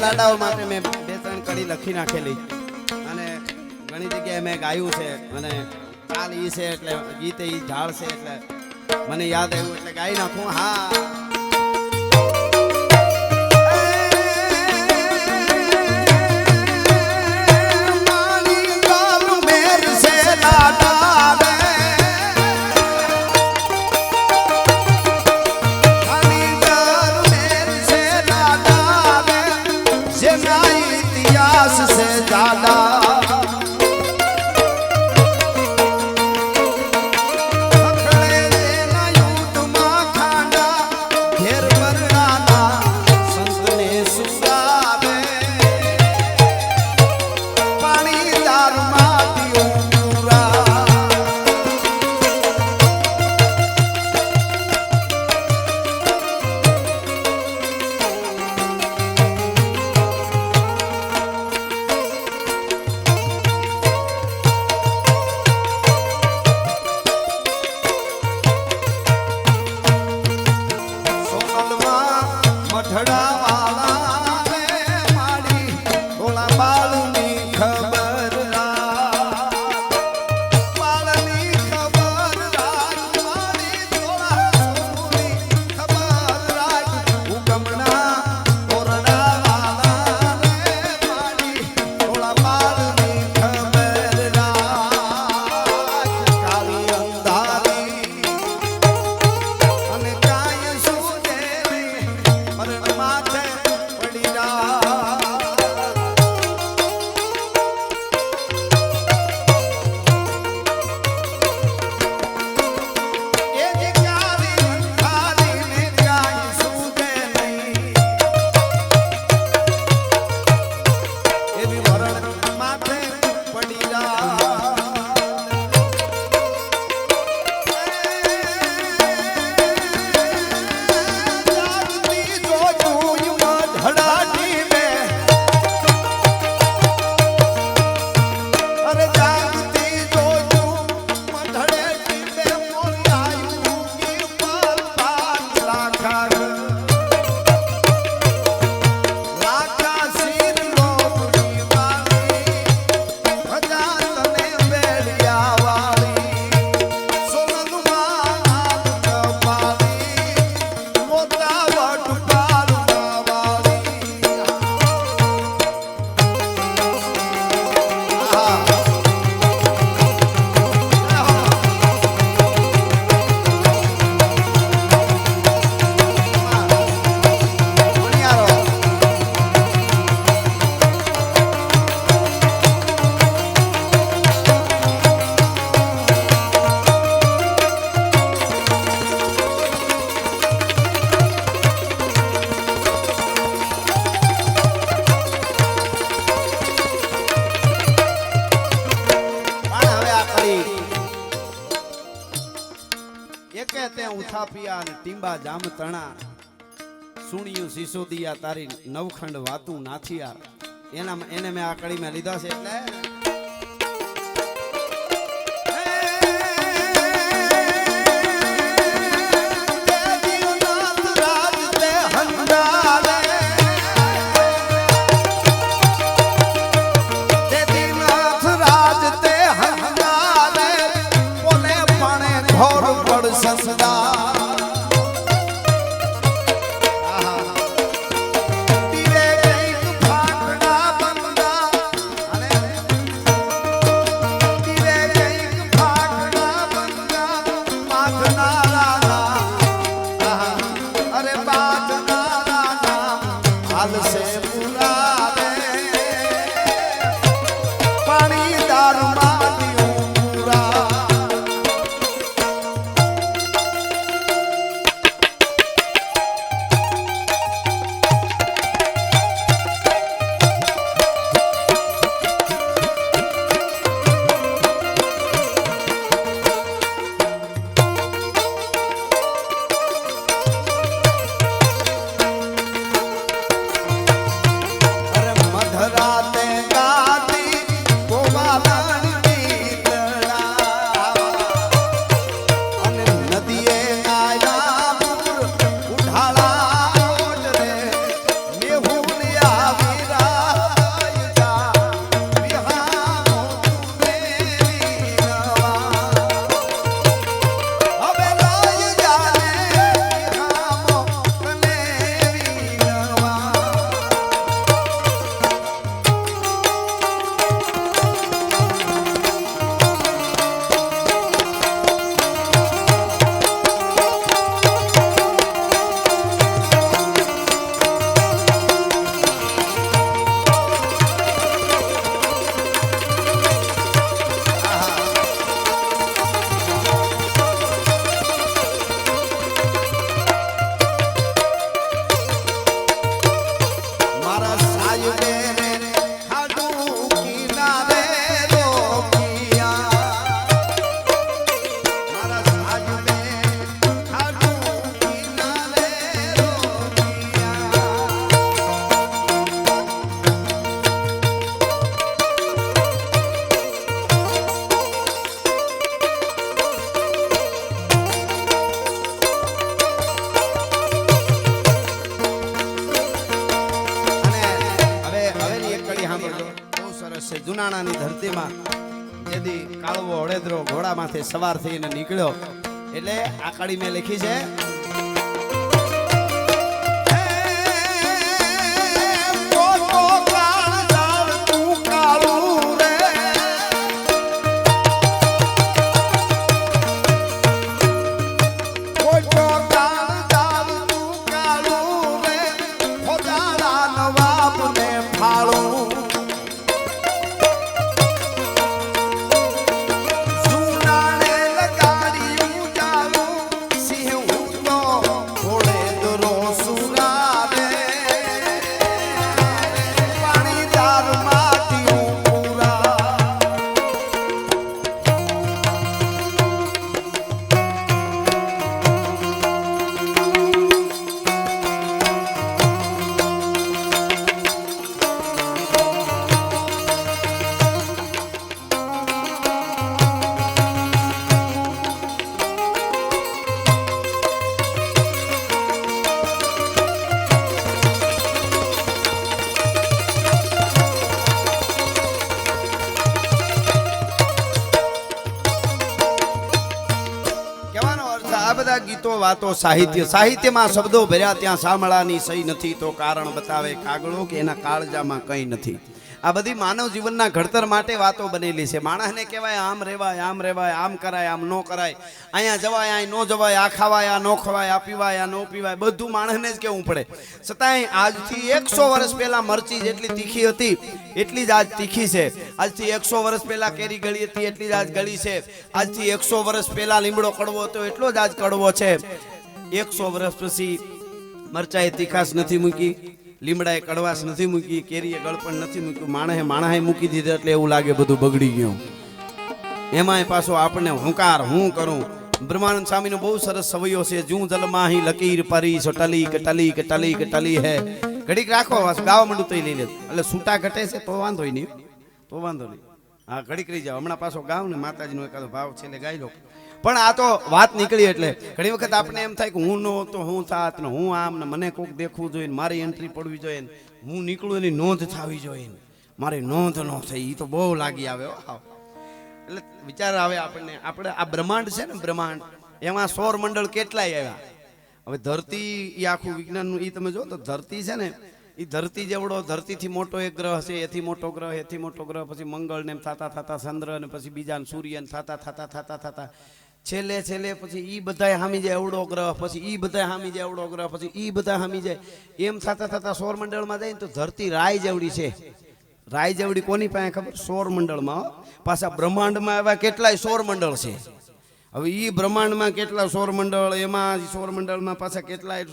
લાડાઓ માટે મેં 2-3 કડી લખી નાખેલી અને ઘણી જગ્યાએ મેં ગાયું છે અને તાલ ઈ છે એટલે ગીત ઈ ઝાડ છે એટલે મને યાદ આવ્યું એટલે ગાઈ નાખું. હા ત્યાં ઉથાપિયા અને ટીંબા જામ તણા સુણિયું સિસોદિયા તારી નવખંડ વાતું નાથિયા એને મેં આ કડીમાં લીધા છે એટલે જુનાણાની ધરતીમાં જેદી કાળવો હળેદરો ઘોડા માથે સવાર થઈને નીકળ્યો એટલે આ કડી મેં લખી છે ગીતો વાતો સાહિત્યમાં શબ્દો ભર્યા ત્યાં સાંભળાની સહી નથી તો કારણ બતાવે કાગળો કે એના કાળજામાં કંઈ નથી આ બધી માનવ જીવનના ઘડતર માટે વાતો બનેલી છે માણસને કહેવાય આમ રહેવાય આમ કરાય આમ ન કરાય અહીંયા જવાય અહીં ન જવાય આ ખવાય આ ન ખવાય આ પીવાય આ ન પીવાય બધું માણસને જ કહેવું પડે છતાંય આજથી 100 વર્ષ પહેલા મરચી જેટલી તીખી હતી એટલી જ આજ તીખી છે આજથી 100 વર્ષ પહેલા કેરી ગળી હતી એટલી જ આજ ગળી છે આજથી 100 વર્ષ પહેલા લીમડો કડવો હતો એટલો જ આજ કડવો છે 100 વર્ષ પછી મરચાએ તીખાશ નથી મૂકી લીમડાએ કડવાશ નથી મૂકી કેરીએ ગળપણ નથી મૂક્યું માણસે મૂકી દીધું એટલે એવું લાગે બધું બગડી ગયું એમાંય પાછો આપણને હુંકાર હું કરું બ્રહ્માનંદ સ્વામીનો બહુ સરસ સવૈયો છે, જું જલ માહી લકીર પરી સો ટલી કે ટલી કે ટલી કે ટલી હે. ઘડીક રાખો ગાવા માંડું તો લઈ લે, એટલે છૂટા ઘટે છે તો વાંધો નહીં, તો વાંધો નહીં. હા ઘડીક રહી જાવ, હમણાં પાછો ગાવ ને માતાજીનો એકાદો ભાવ છેલ્લે ગાઈ લો. પણ આ તો વાત નીકળી એટલે ઘણી વખત આપણે એમ થાય કે હું નો તો હું થાત ને હું આમ ને મને કોક દેખવું જોઈએ, મારી એન્ટ્રી પડવી જોઈએ, હું નીકળું એની નોંધ થવી જોઈએ, મારી નોંધ ન થઈ, એ તો બહુ લાગી આવે. એટલે વિચાર આવે આપણને, આપણે આ બ્રહ્માંડ છે ને, બ્રહ્માંડ એમાં સૌર મંડળ કેટલાય આવ્યા. હવે ધરતી એ આખું વિજ્ઞાનનું એ તમે જો તો ધરતી છે ને, એ ધરતી જેવડો, ધરતીથી મોટો એક ગ્રહ છે, એથી મોટો ગ્રહ, એથી મોટો ગ્રહ, પછી મંગળ ને થતા થતા ચંદ્ર ને પછી બીજા સૂર્ય ને થતા થતા થતા થતા છેલ્લે છેલ્લે પછી ઈ બધાય હામી જાય એવડો ગ્રહ, પછી ઈ બધાય હામી જાય એવડો ગ્રહ, પછી ઈ બધા હામી જાય, એમ થતા થતા સૌર મંડળમાં જાય ને તો ધરતી રાય જેવડી છે. રાય જેવડી કોની પાસે ખબર? સૌર મંડળમાં. પાછા બ્રહ્માંડમાં એવા કેટલાય સૌર મંડળ છે. હવે ઈ બ્રહ્માંડમાં કેટલા સૌર મંડળ, એમાં સૌર મંડળમાં પાછા કેટલાય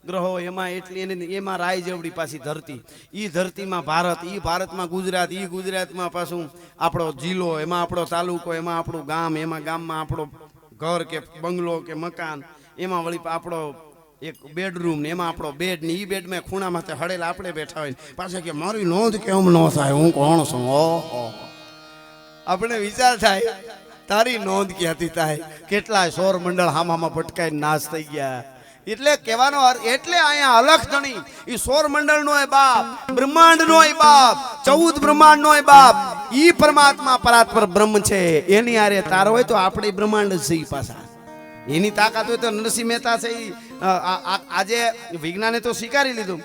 ગ્રહો, એમાં એટલી એમાં રાય જેવડી પાછી ધરતી. ઈ ધરતીમાં ભારત, ઈ ભારતમાં ગુજરાત, ઈ ગુજરાતમાં પાછું આપણો જિલ્લો, એમાં આપણો તાલુકો, એમાં આપણું ગામ, એમાં ગામમાં આપણો ઘર કે બંગલો કે મકાન, એમાં વળી આપણો એક બેડરૂમ ને એમાં આપણો બેડ ને ઈ બેડમાં ખૂણામાં હળેલા આપણે બેઠા હોય, પાછા કે મારી નોંધ કેમ ન થાય, હું કોણ છું? ઓહો, આપણે વિચાર થાય તારી નોંધ ક્યાંથી થાય? કેટલાય સૌર મંડળ હામામાં ભટકાઈ નાશ થઈ ગયા. એટલે કહેવાનો અર્થ, એટલે અહીંયા અલખ ધણી ઈ સૌર મંડળ નો બાપ, બ્રહ્માંડ નો બાપ, 14 બ્રહ્માંડ નો બાપ, ઈ પરમાત્મા પરાત્પર બ્રહ્મ છે. એની આરે તારો હોય તો આપણે બ્રહ્માંડ જ છે. પાછા એની તાકાત હોય તો નરસિંહ મહેતા છે, આજે વિજ્ઞાને તો સ્વીકારી લીધું.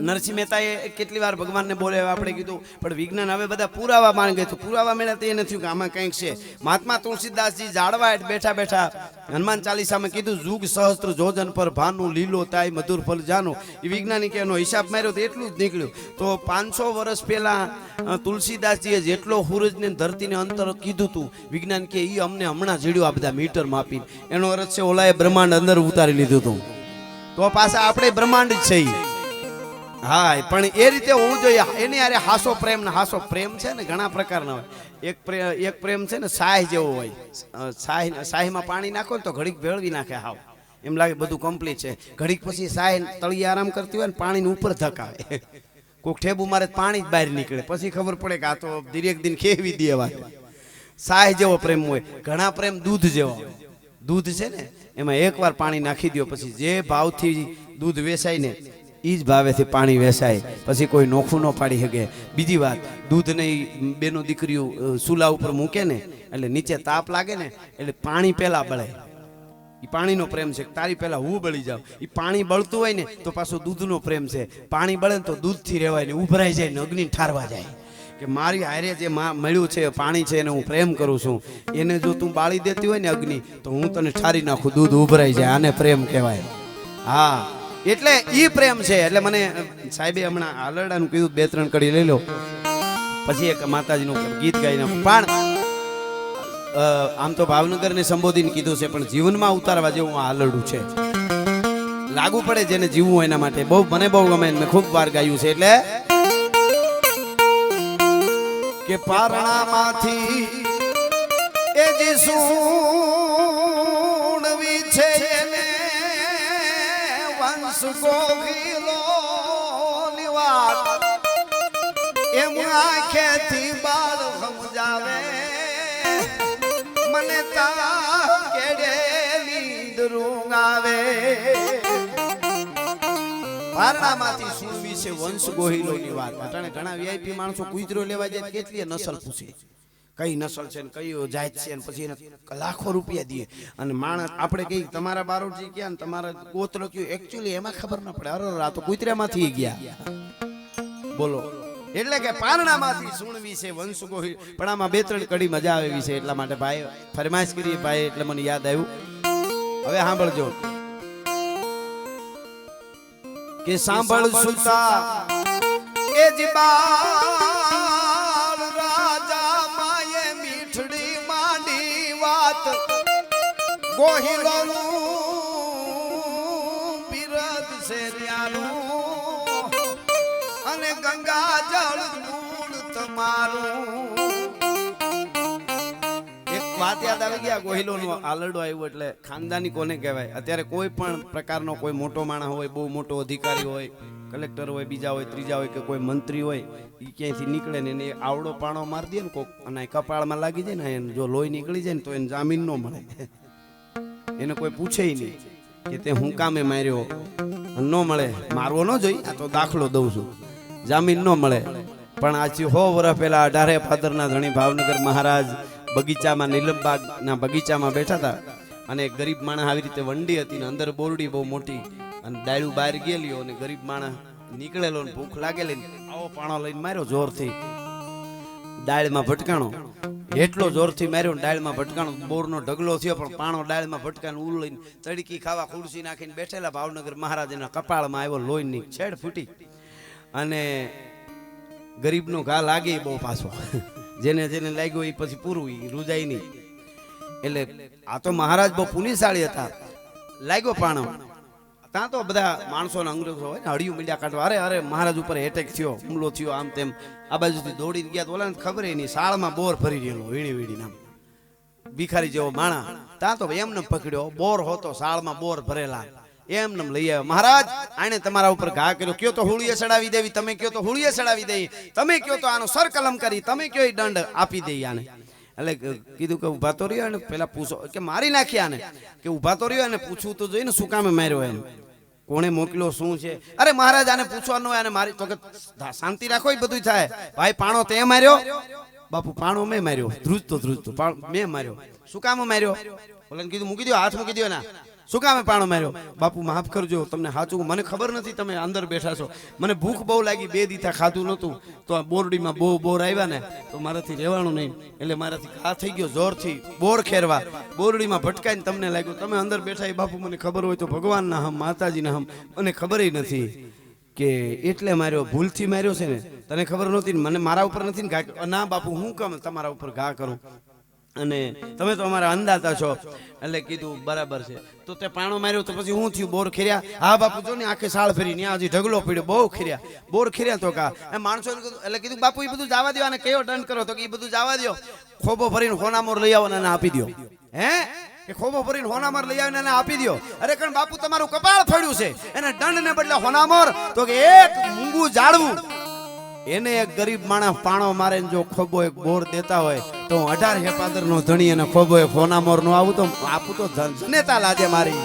નરસિંહ મહેતાએ કેટલી વાર ભગવાનને બોલે આપણે કીધું, પણ વિજ્ઞાન હવે બધા પુરાવા માની ગયું. પુરાવા મળ્યા તો એ નથી કે આમાં કંઈક છે. મહાત્મા તુલસીદાસજી જાડવા બેઠા બેઠા હનુમાન ચાલીસામાં કીધું, યુગ સહસ્ત્ર જોજન પર ભાનુ લીલો તાય મધુર ફલ જાનો. એ વૈજ્ઞાનિકે એનો હિસાબ માર્યો તો એટલું જ નીકળ્યું. તો 500 વર્ષ પહેલા તુલસીદાસજીએ જેટલો સૂરજને ધરતીને અંતર કીધું હતું, વિજ્ઞાન કે એ અમને હમણાં જીડ્યું આ બધા મીટર માપીને. એનો અર્થ છે ઓલાએ બ્રહ્માંડ અંદર ઉતારી લીધું હતું. તો પાછા આપણે બ્રહ્માંડ જ છે. હા, પણ એ રીતે હોવું જોઈએ. એની અરે હાસો પ્રેમ ને, હાસો પ્રેમ છે ને ઘણા પ્રકારના હોય. એક પ્રેમ છે ને સાહ જેવો હોય. સાહીમાં પાણી નાખો ને તો ઘડીક ભેળવી નાખે, હાવ એમ લાગે બધું કમ્પ્લીટ છે. ઘડીક પછી સાહ તળિયે આરામ કરતી હોય ને પાણીની ઉપર ધકાવે, કોઈક ઠેબુ મારે પાણી જ બહાર નીકળે, પછી ખબર પડે કે આ તો દરેક દિન ખેવી દેવા. સાહ જેવો પ્રેમ હોય. ઘણા પ્રેમ દૂધ જેવો. દૂધ છે ને એમાં એકવાર પાણી નાખી દો, પછી જે ભાવથી દૂધ વેચાય ને ઈ જ ભાવેથી પાણી વેચાય, પછી કોઈ નોખું ન પાડી શકે. બીજી વાત, દૂધને બેનો દીકરીઓ ચૂલા ઉપર મૂકે ને એટલે નીચે તાપ લાગે ને એટલે પાણી પહેલા બળે. એ પાણીનો પ્રેમ છે. તારી પહેલા હું બળી જાઉં. એ પાણી બળતું હોય ને તો પાછું દૂધનો પ્રેમ છે. પાણી બળે ને તો દૂધથી રહેવાય ને ઉભરાઈ જાય ને અગ્નિ ઠારવા જાય કે મારી હારે જે મળ્યું છે પાણી છે એને હું પ્રેમ કરું છું. એને જો તું બાળી દેતી હોય ને અગ્નિ, તો હું તને ઠારી નાખું, દૂધ ઉભરાઈ જાય. આને પ્રેમ કહેવાય. હા, એટલે ઈ પ્રેમ છે. એટલે મને સાહેબે હમણાં આલરડાનું કીધું, 2-3 કડી લઈ લો, પછી એક માતાજીનું ગીત ગાઈ નાખું. પણ આમ તો ભાવનગરને સંબોધીને કીધું છે, પણ જીવનમાં ઉતારવા જેવું આલરડું છે. લાગુ પડે જેને જીવવું એના માટે. બહુ મને બહુ ગમે, મેં ખૂબ વાર ગાયું છે. એટલે કે પારણામાંથી એ જે સુણવી છે એને વંશ ગોહિલો નિવાસ, એમ આંખેથી બાળ સમજાવે મને તા કેડેલી દરૂંગ આવે. પારણામાંથી સુણવી છે વંશ ગોહિલોની વાત. અટાણે ઘણા વીઆઈપી માણસો કુતરો લેવા જાય કેટલી નસલ પૂછે, કઈ નસલ છે ને કઈ જાત છે, પછી એને લાખો રૂપિયા દે. અને માણસ આપણે કઈ તમારા બારોટજી ક્યાં ને તમારા ગોત્ર કયું, એકચ્યુઅલી એમાં ખબર ન પડે. અરે આ તો કુતરામાંથી ગયા, બોલો. એટલે કે પારણામાંથી સુણવી છે વંશ ગોહિલ. પણ આમાં 2-3 કડી મજા આવી છે, એટલા માટે ભાઈ ફરમાઈશ કરી ભાઈ, એટલે મને યાદ આવ્યું. હવે સાંભળજો કે સાંભળ સુતા એ જ બાળ રાજા માએ મીઠડી માંડી વાત, ગોહિલોનું બિરદ છે ત્યારું અને ગંગા જળ મૂળ તમારું. એક વાત યાદ આવી ગયા ગોહિલોનો આલરડો આવ્યો એટલે ખાનદાની કોને કહેવાય. અત્યારે કોઈ પણ પ્રકારનો કોઈ મોટો માણસ હોય, બહુ મોટો અધિકારી હોય, કલેક્ટર હોય, બીજા હોય, ત્રીજા હોય કે કોઈ મંત્રી હોય, એ ક્યાંયથી નીકળે ને એને આવડો પાણો મારી દે ને કોક અને કપાળમાં લાગી જાય ને એને જો લોહી નીકળી જાય ને તો એને જામીન ન મળે. એને કોઈ પૂછે નહીં કે તે હું કામે માર્યો, ન મળે. મારવો ન જોઈ, આ તો દાખલો દઉં છું. જામીન ન મળે. પણ આજથી 100 વર્ષ પહેલા 18 ફાદરના ધણી ભાવનગર મહારાજ બગીચામાં, નીલમબાગના બગીચામાં બેઠા હતા અને એક ગરીબ માણસ આવી રીતે વંડી હતી ને અંદર બોરડી બહુ મોટી અને ડાળું બહાર ગયેલી અને ગરીબ માણસ નીકળેલો ને ભૂખ લાગેલી ને આવો પાણો લઈને માર્યો જોરથી. ડાળમાં ભટકાણો, એટલો જોરથી માર્યો ને ડાળમાં ભટકાણો, બોરનો ઢગલો થયો પણ પાણો ડાળમાં ભટકાને ઉલ લઈને તડકી ખાવા ખુરશી નાખીને બેઠેલા ભાવનગર મહારાજના કપાળમાં આવ્યો લોહીની છેડ ફૂટી અને ગરીબનો ઘા લાગે બહુ પાછો. જેને જેને લાગ્યો એ પછી પૂરું, એ રૂજાય નહીં. એટલે આ તો મહારાજ બહુ પુનિશાળી હતા. લાગ્યો પાણો ત્યાં તો બધા માણસોના અંગ્રેજો હોય ને હળિયું મીડિયા કાઢવા, અરે અરે મહારાજ ઉપર એટેક થયો, હુમલો થયો, આમ તેમ. આ બાજુથી દોડીને ગયા તો ઓલાને ખબર નહીં, શાળમાં બોર ફરી રહેલો વીણી વીણી નામ ભિખારી જેવો માણા. ત્યાં તો એમને પકડ્યો, બોર હોતો શાળમાં બોર ભરેલા, એમને લઈ આવ્યો. મહારાજ આને તમારા ઉપર ઘા કર્યો, કયો તો હુળીએ ચડાવી દેવી, તમે કયો તો હુળીએ ચડાવી દઈ, તમે કયો તો આનો સરકલમ કરી, તમે કયો દંડ આપી દઈ આને. એટલે કીધું કે ઉભા તો રહ્યો ને પેલા પૂછો કે મારી નાખી આને, કે ઉભા તો રહ્યો અને પૂછવું તો જોઈએ ને શું કામે માર્યો એમ, કોણે મોકલ્યો, શું છે. અરે મહારાજ આને પૂછવાનું હોય અને મારી તો કે શાંતિ રાખો, એ બધું થાય. ભાઈ પાણો તે માર્યો? બાપુ પાણો મેં માર્યો, ધ્રુજતો મેં માર્યો. શું કામ માર્યો? ઓલાને કીધું મૂકી દો, હાથ મૂકી દો ના. શું કામે પાણો માર્યો? બાપુ માફ કરજો, તમને સાચું મને ખબર નથી, તમે અંદર બેઠા છો, મને ભૂખ બહુ લાગી, 2 દીથા ખાધું નહોતું, તો આ બોરડીમાં બહુ બોર આવ્યા ને તો મારાથી રહેવાનું નહીં, એટલે મારાથી ઘા થઈ ગયો જોરથી બોર ખેરવા, બોરડીમાં ભટકાઈને તમને લાગ્યું, તમે અંદર બેઠા. એ બાપુ મને ખબર હોય તો ભગવાનના હમ, માતાજીના હમ, મને ખબર નથી કે એટલે માર્યો, ભૂલથી માર્યો છે ને, તને ખબર નહોતી ને મને મારા ઉપર નથી ને ઘા. ના બાપુ હું કેમ તમારા ઉપર ઘા કરું, અને તમે તો અમારા અંદાતા છો. એટલે કીધું બરાબર છે. તો તે પાણો માર્યો તો પછી હું થયું? બોર ખીર્યા? હા બાપુ જો ને આખે સાળ ફરી ત્યાં હજી ઢગલો પડ્યો, બહુ ખીર્યા, બોર ખીર્યા. તો કા એ માણસો એટલે કીધું બાપુ એ બધું જવા દો, અને કયો દંડ કરો? તો કે એ બધું જવા દો, ખોબો ભરીને હોનામોર લઈ આવો અને આપી દો. હે કે ખોબો ભરીને હોનામોર લઈ આવીને આપી દો? અરે કણ બાપુ તમારું કપાળ ફળ્યું છે, એને દંડ ને બદલે હોનામોર. તો કે એક મૂંગું જાળવું એને એક ગરીબ માણસ પાણો મારે જો ખોબો એક બોર દેતા હોય તો 18 હેપાદર નો ધણી અને ખોબો એક હોનામોર નો આવું તો આપું તો જનેતા લાજે મારી.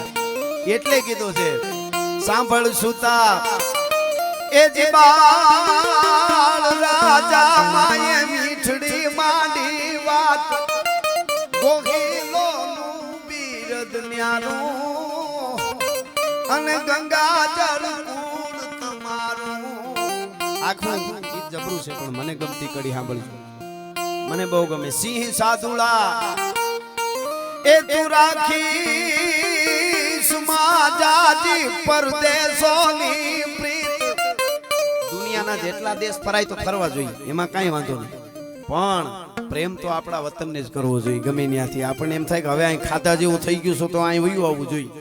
એટલે કીધું છે સાંભળ સુતા એ જીબાલ રાજા માએ મીઠડી માંડી વાત, ગોહિલો નું બિરદ ન્યારું અને ગંગા જળ કુળ તમારું. આખું જબરું છે પણ મને ગમતી કડી સાંભળજો, મને બહુ ગમે. સિંહ સાધુડા એ તું રાખી સમાજાજી પરદેશોની પ્રીત. દુનિયાના જેટલા દેશ ફરાય તો ફરવા જોઈએ, એમાં કાંઈ વાંધો નહીં, પણ પ્રેમ તો આપણા વતનને જ કરવો જોઈએ ગમે ત્યાંથી. આપણને એમ થાય કે હવે અહીં ખાધા જેવું થઈ ગયું છે તો અહીં વયું આવવું જોઈએ.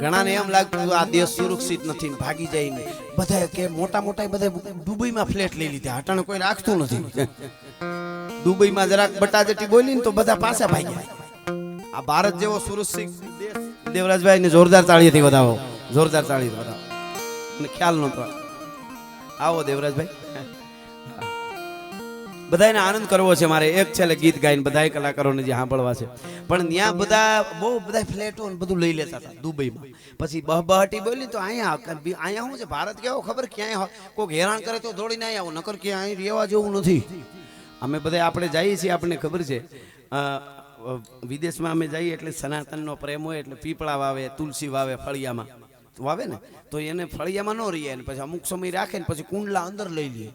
ઘણાને એમ લાગતું આ દેશ સુરક્ષિત નથી ને ભાગી જાય ને. બધા કે મોટા મોટા બધા દુબઈમાં ફ્લેટ લઈ લીધા, હટાણે કોઈ રાખતું નથી. દુબઈમાં જરાક બટાજટી બોલી ને તો બધા પાછા ભાગ્યા. આ ભારત જેવો સુરક્ષિત દેશ. દેવરાજભાઈ ને જોરદાર તાળીથી વધાવો, જોરદાર તાળીથી વધાવો. મને ખ્યાલ નહોતો. આવો દેવરાજભાઈ. બધાને આનંદ કરવો છે મારે. એક છેલ્લે ગીત ગાઈને બધા કલાકારોને જે સાંભળવા છે. પણ ત્યાં બધા બહુ બધા ફ્લેટો બધું લઈ લેતા હતા દુબઈમાં. પછી બહબહાટી બોલી તો અહીંયા શું છે ભારત કેવો ખબર, ક્યાંય કોઈક હેરાન કરે તો દોડીને અહીંયા આવું, નકર ક્યાં અહીં રહેવા જેવું નથી. અમે બધા આપણે જઈએ છીએ, આપણને ખબર છે. વિદેશમાં અમે જઈએ એટલે સનાતનનો પ્રેમ હોય એટલે પીપળા વાવે, તુલસી વાવે, ફળિયામાં વાવે ને તો એને ફળિયામાં ન રહીએ, પછી અમુક સમય રાખે ને પછી કુંડલા અંદર લઈ લઈએ,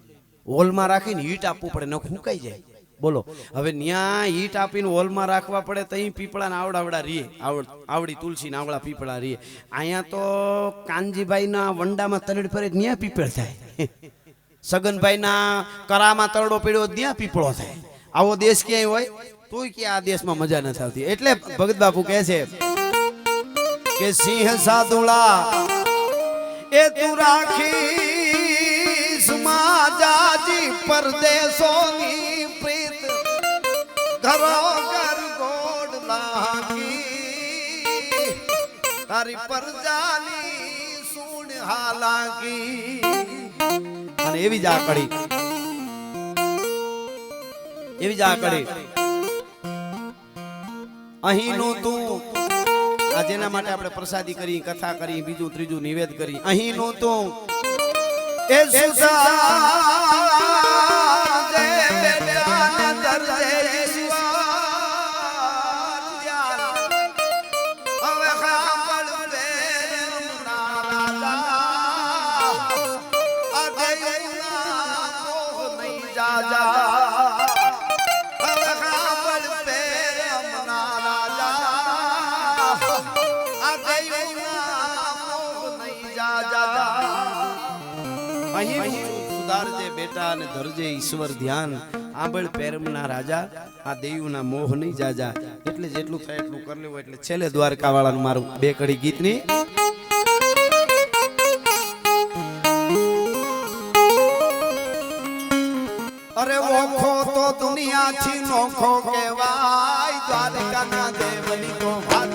હોલમાં રાખીને હીટ આપવું પડે, ન ફૂંકાઈ જાય. બોલો હવે ત્યાં હીટ આપીને હોલમાં રાખવા પડે તો અહીં પીપળા આવડાવડા રીએ, આવડી તુલસી આવડા પીપળા રીએ. અહીંયા તો કાનજીભાઈના વંડામાં તરડ ફરે ત્યાં પીપળ થાય, સગનભાઈના કરામાં તરડો પીડ્યો ત્યાં પીપળો થાય. આવો દેશ ક્યાંય હોય તોય કે આ દેશમાં મજા નથી આવતી. એટલે ભગત બાપુ કહે છે કે સિંહ સાધુડા એ તું રાખી સમાજાજી પરદેશોની પ્રીત, ધરો કર ગોડ લાગી તારી પરજાની સૂણ હાલાકી. અને એવી જ આ કડી, એવી જ આ કડી અહીંનું તું આ જેના માટે આપણે પ્રસાદી કરી, કથા કરી, બીજું ત્રીજું નિવેદ કરી, અહીંનું તું એ સુસા જે બેટાને દરજે ઈશ્વર જાન હવે ખાપડ પ્રેમના રાજા અગયના મોહ નહીં જાજા હવે ખાપડ પ્રેમના રાજા અગયના મોહ નહીં જાજા. અહીં સુધારજે બેટા અને ધરજે ઈશ્વર ધ્યાન આંબળ પેરમના રાજા આ દેવના મોહ નહીં જાજા. એટલે જેટલું થાય એટલું કરી લેવું. એટલે છેલ્લે દ્વારકા વાળાનું મારું બે કડી ગીતની અરે ઓખો તો દુનિયાથી નોખો કહેવાય દ્વારકાના દેવની તો વાત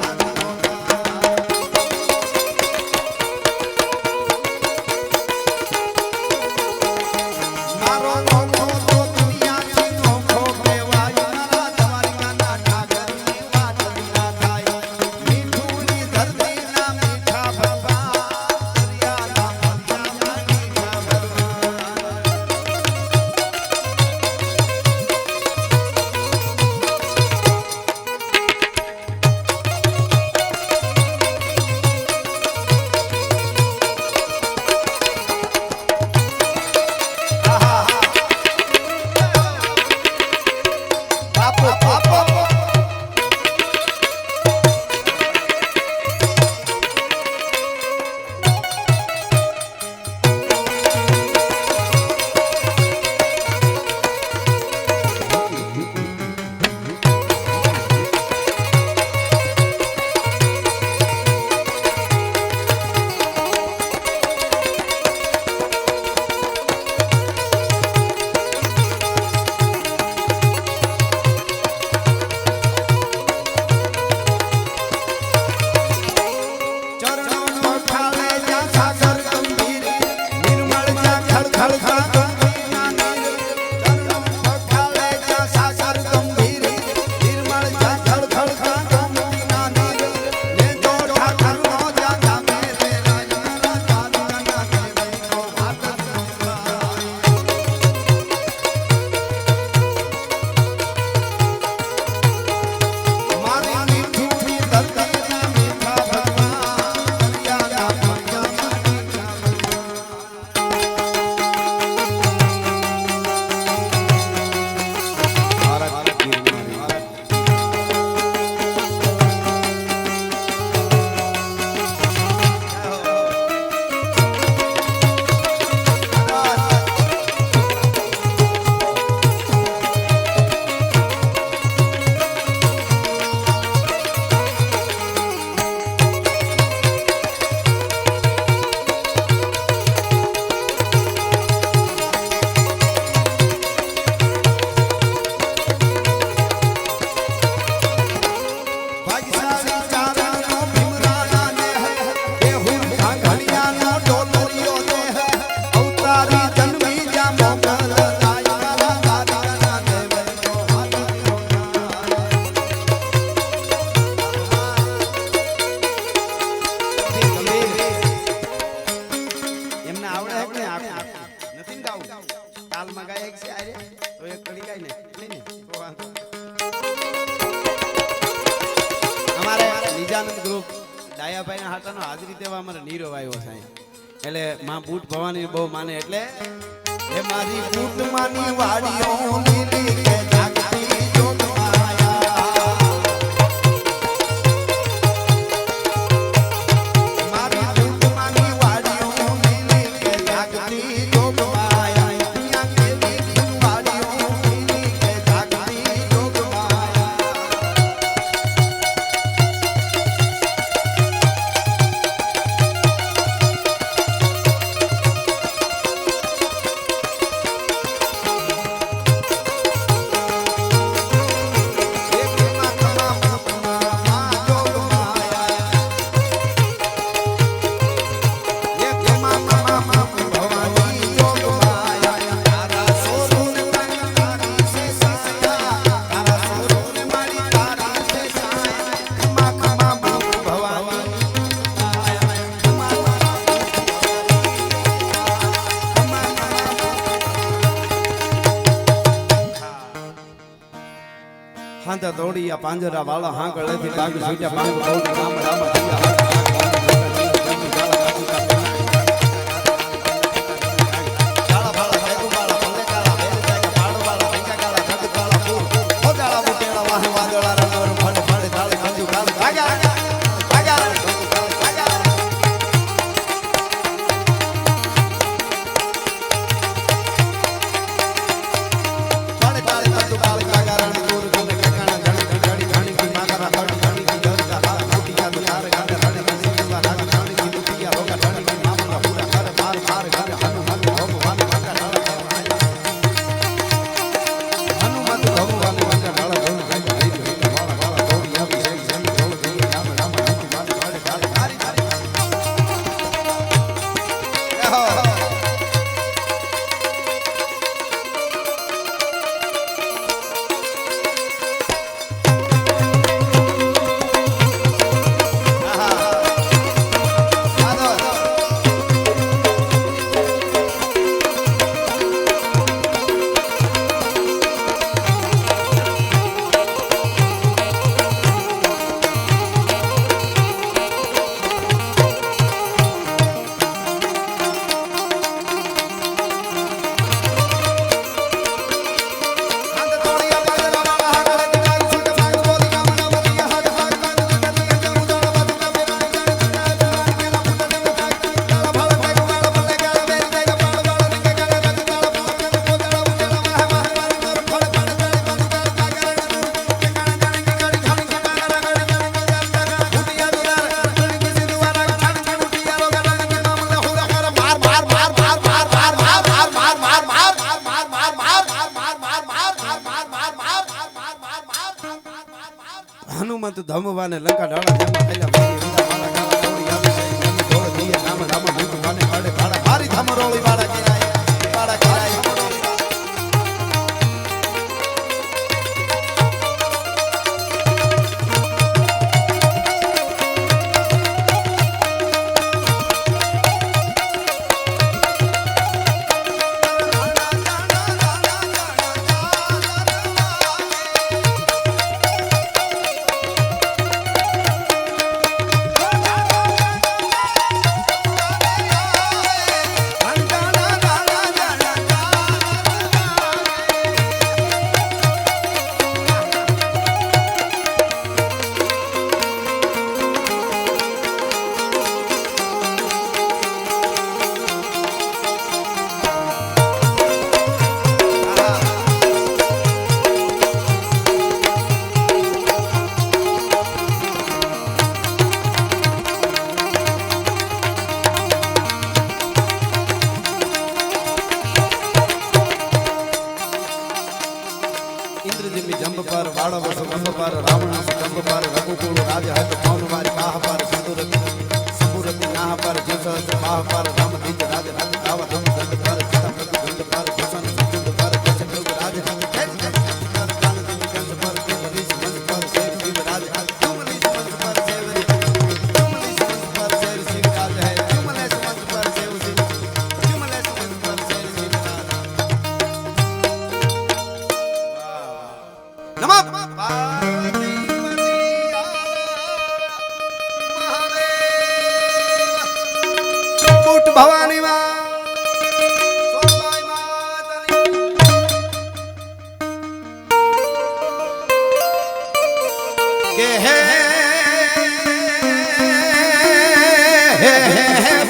નિજાનંદ ગ્રુપ ડાયાભાઈ ના હાટાનો હાજરી દેવા અમારે નીરો આવ્યો સાહેબ. એટલે માં બૂટ ભવાની બહુ માને. એટલે એ મારી બૂટ માની વાડીઓ લીલી કે જાગતી જોગ માયા મારી બૂટ માની વાડીઓ લીલી કે જાગતી જોગ માયા અહીંયા કેવી વાડીઓ લીલી કે જાગતી જોગ માયા હાંધા દોડી આ પાંજરા વાળા હા ગળેથી બાગ છૂટ્યા પાંગ દોડી રામ રામ હનુમંત ધમવાને લંકા ડાળા જેમાં થયેલા ભાઈ વિદા વાળા ગાળા દોડી આવી છે જમી ઢોળ દીએ નામ રામ ભૂત વાને કાઢે કાળા મારી ધમરોળી વાળા કેરાય વાળા કેરાય इंद्रजिमी जंब पर वाड़ा वस कंब पर रावण कंब पर रघुकुल राज हत पौन वारी बाह पर संदुरति संबुरति नाह पर जस बाह पर राम दीज राज राज गाव हम दंड पर चिता प्रति दंड पर भूषण सुंद पर जस प्रभु राज हम खेल कान दिन कंस पर तुमलिस मंच पर सेव शिव राज तुमलिस मंच पर सेव तुमलिस मंच पर सेव शिव राज है तुमलिस मंच पर सेव शिव तुमलिस मंच पर सेव शिव राज नमः पार्वती महादेव कुट भवानी मां सोमबाई मातनी के हे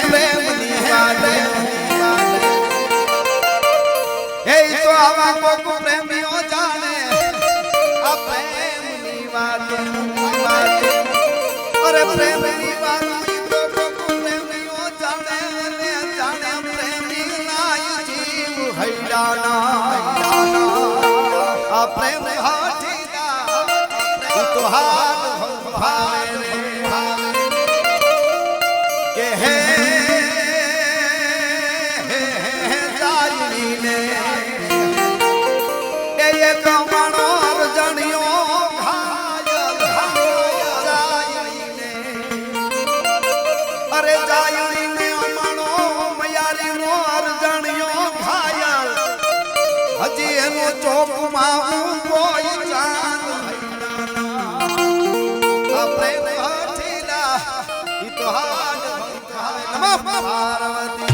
प्रेम निवाले हे तो आवा को प्रेमियों जाने अरे प्रेमी बात तो प्रेमियों जाने जाने प्रेमी नाई जीव हैराना आ प्रेम हाथीदा तो हाल भावे रे के हे जायनी ने ये कमाणो अर्जणियो हजी एनो चौक मां कोई जान સુહાગ નમઃ પાર્વતી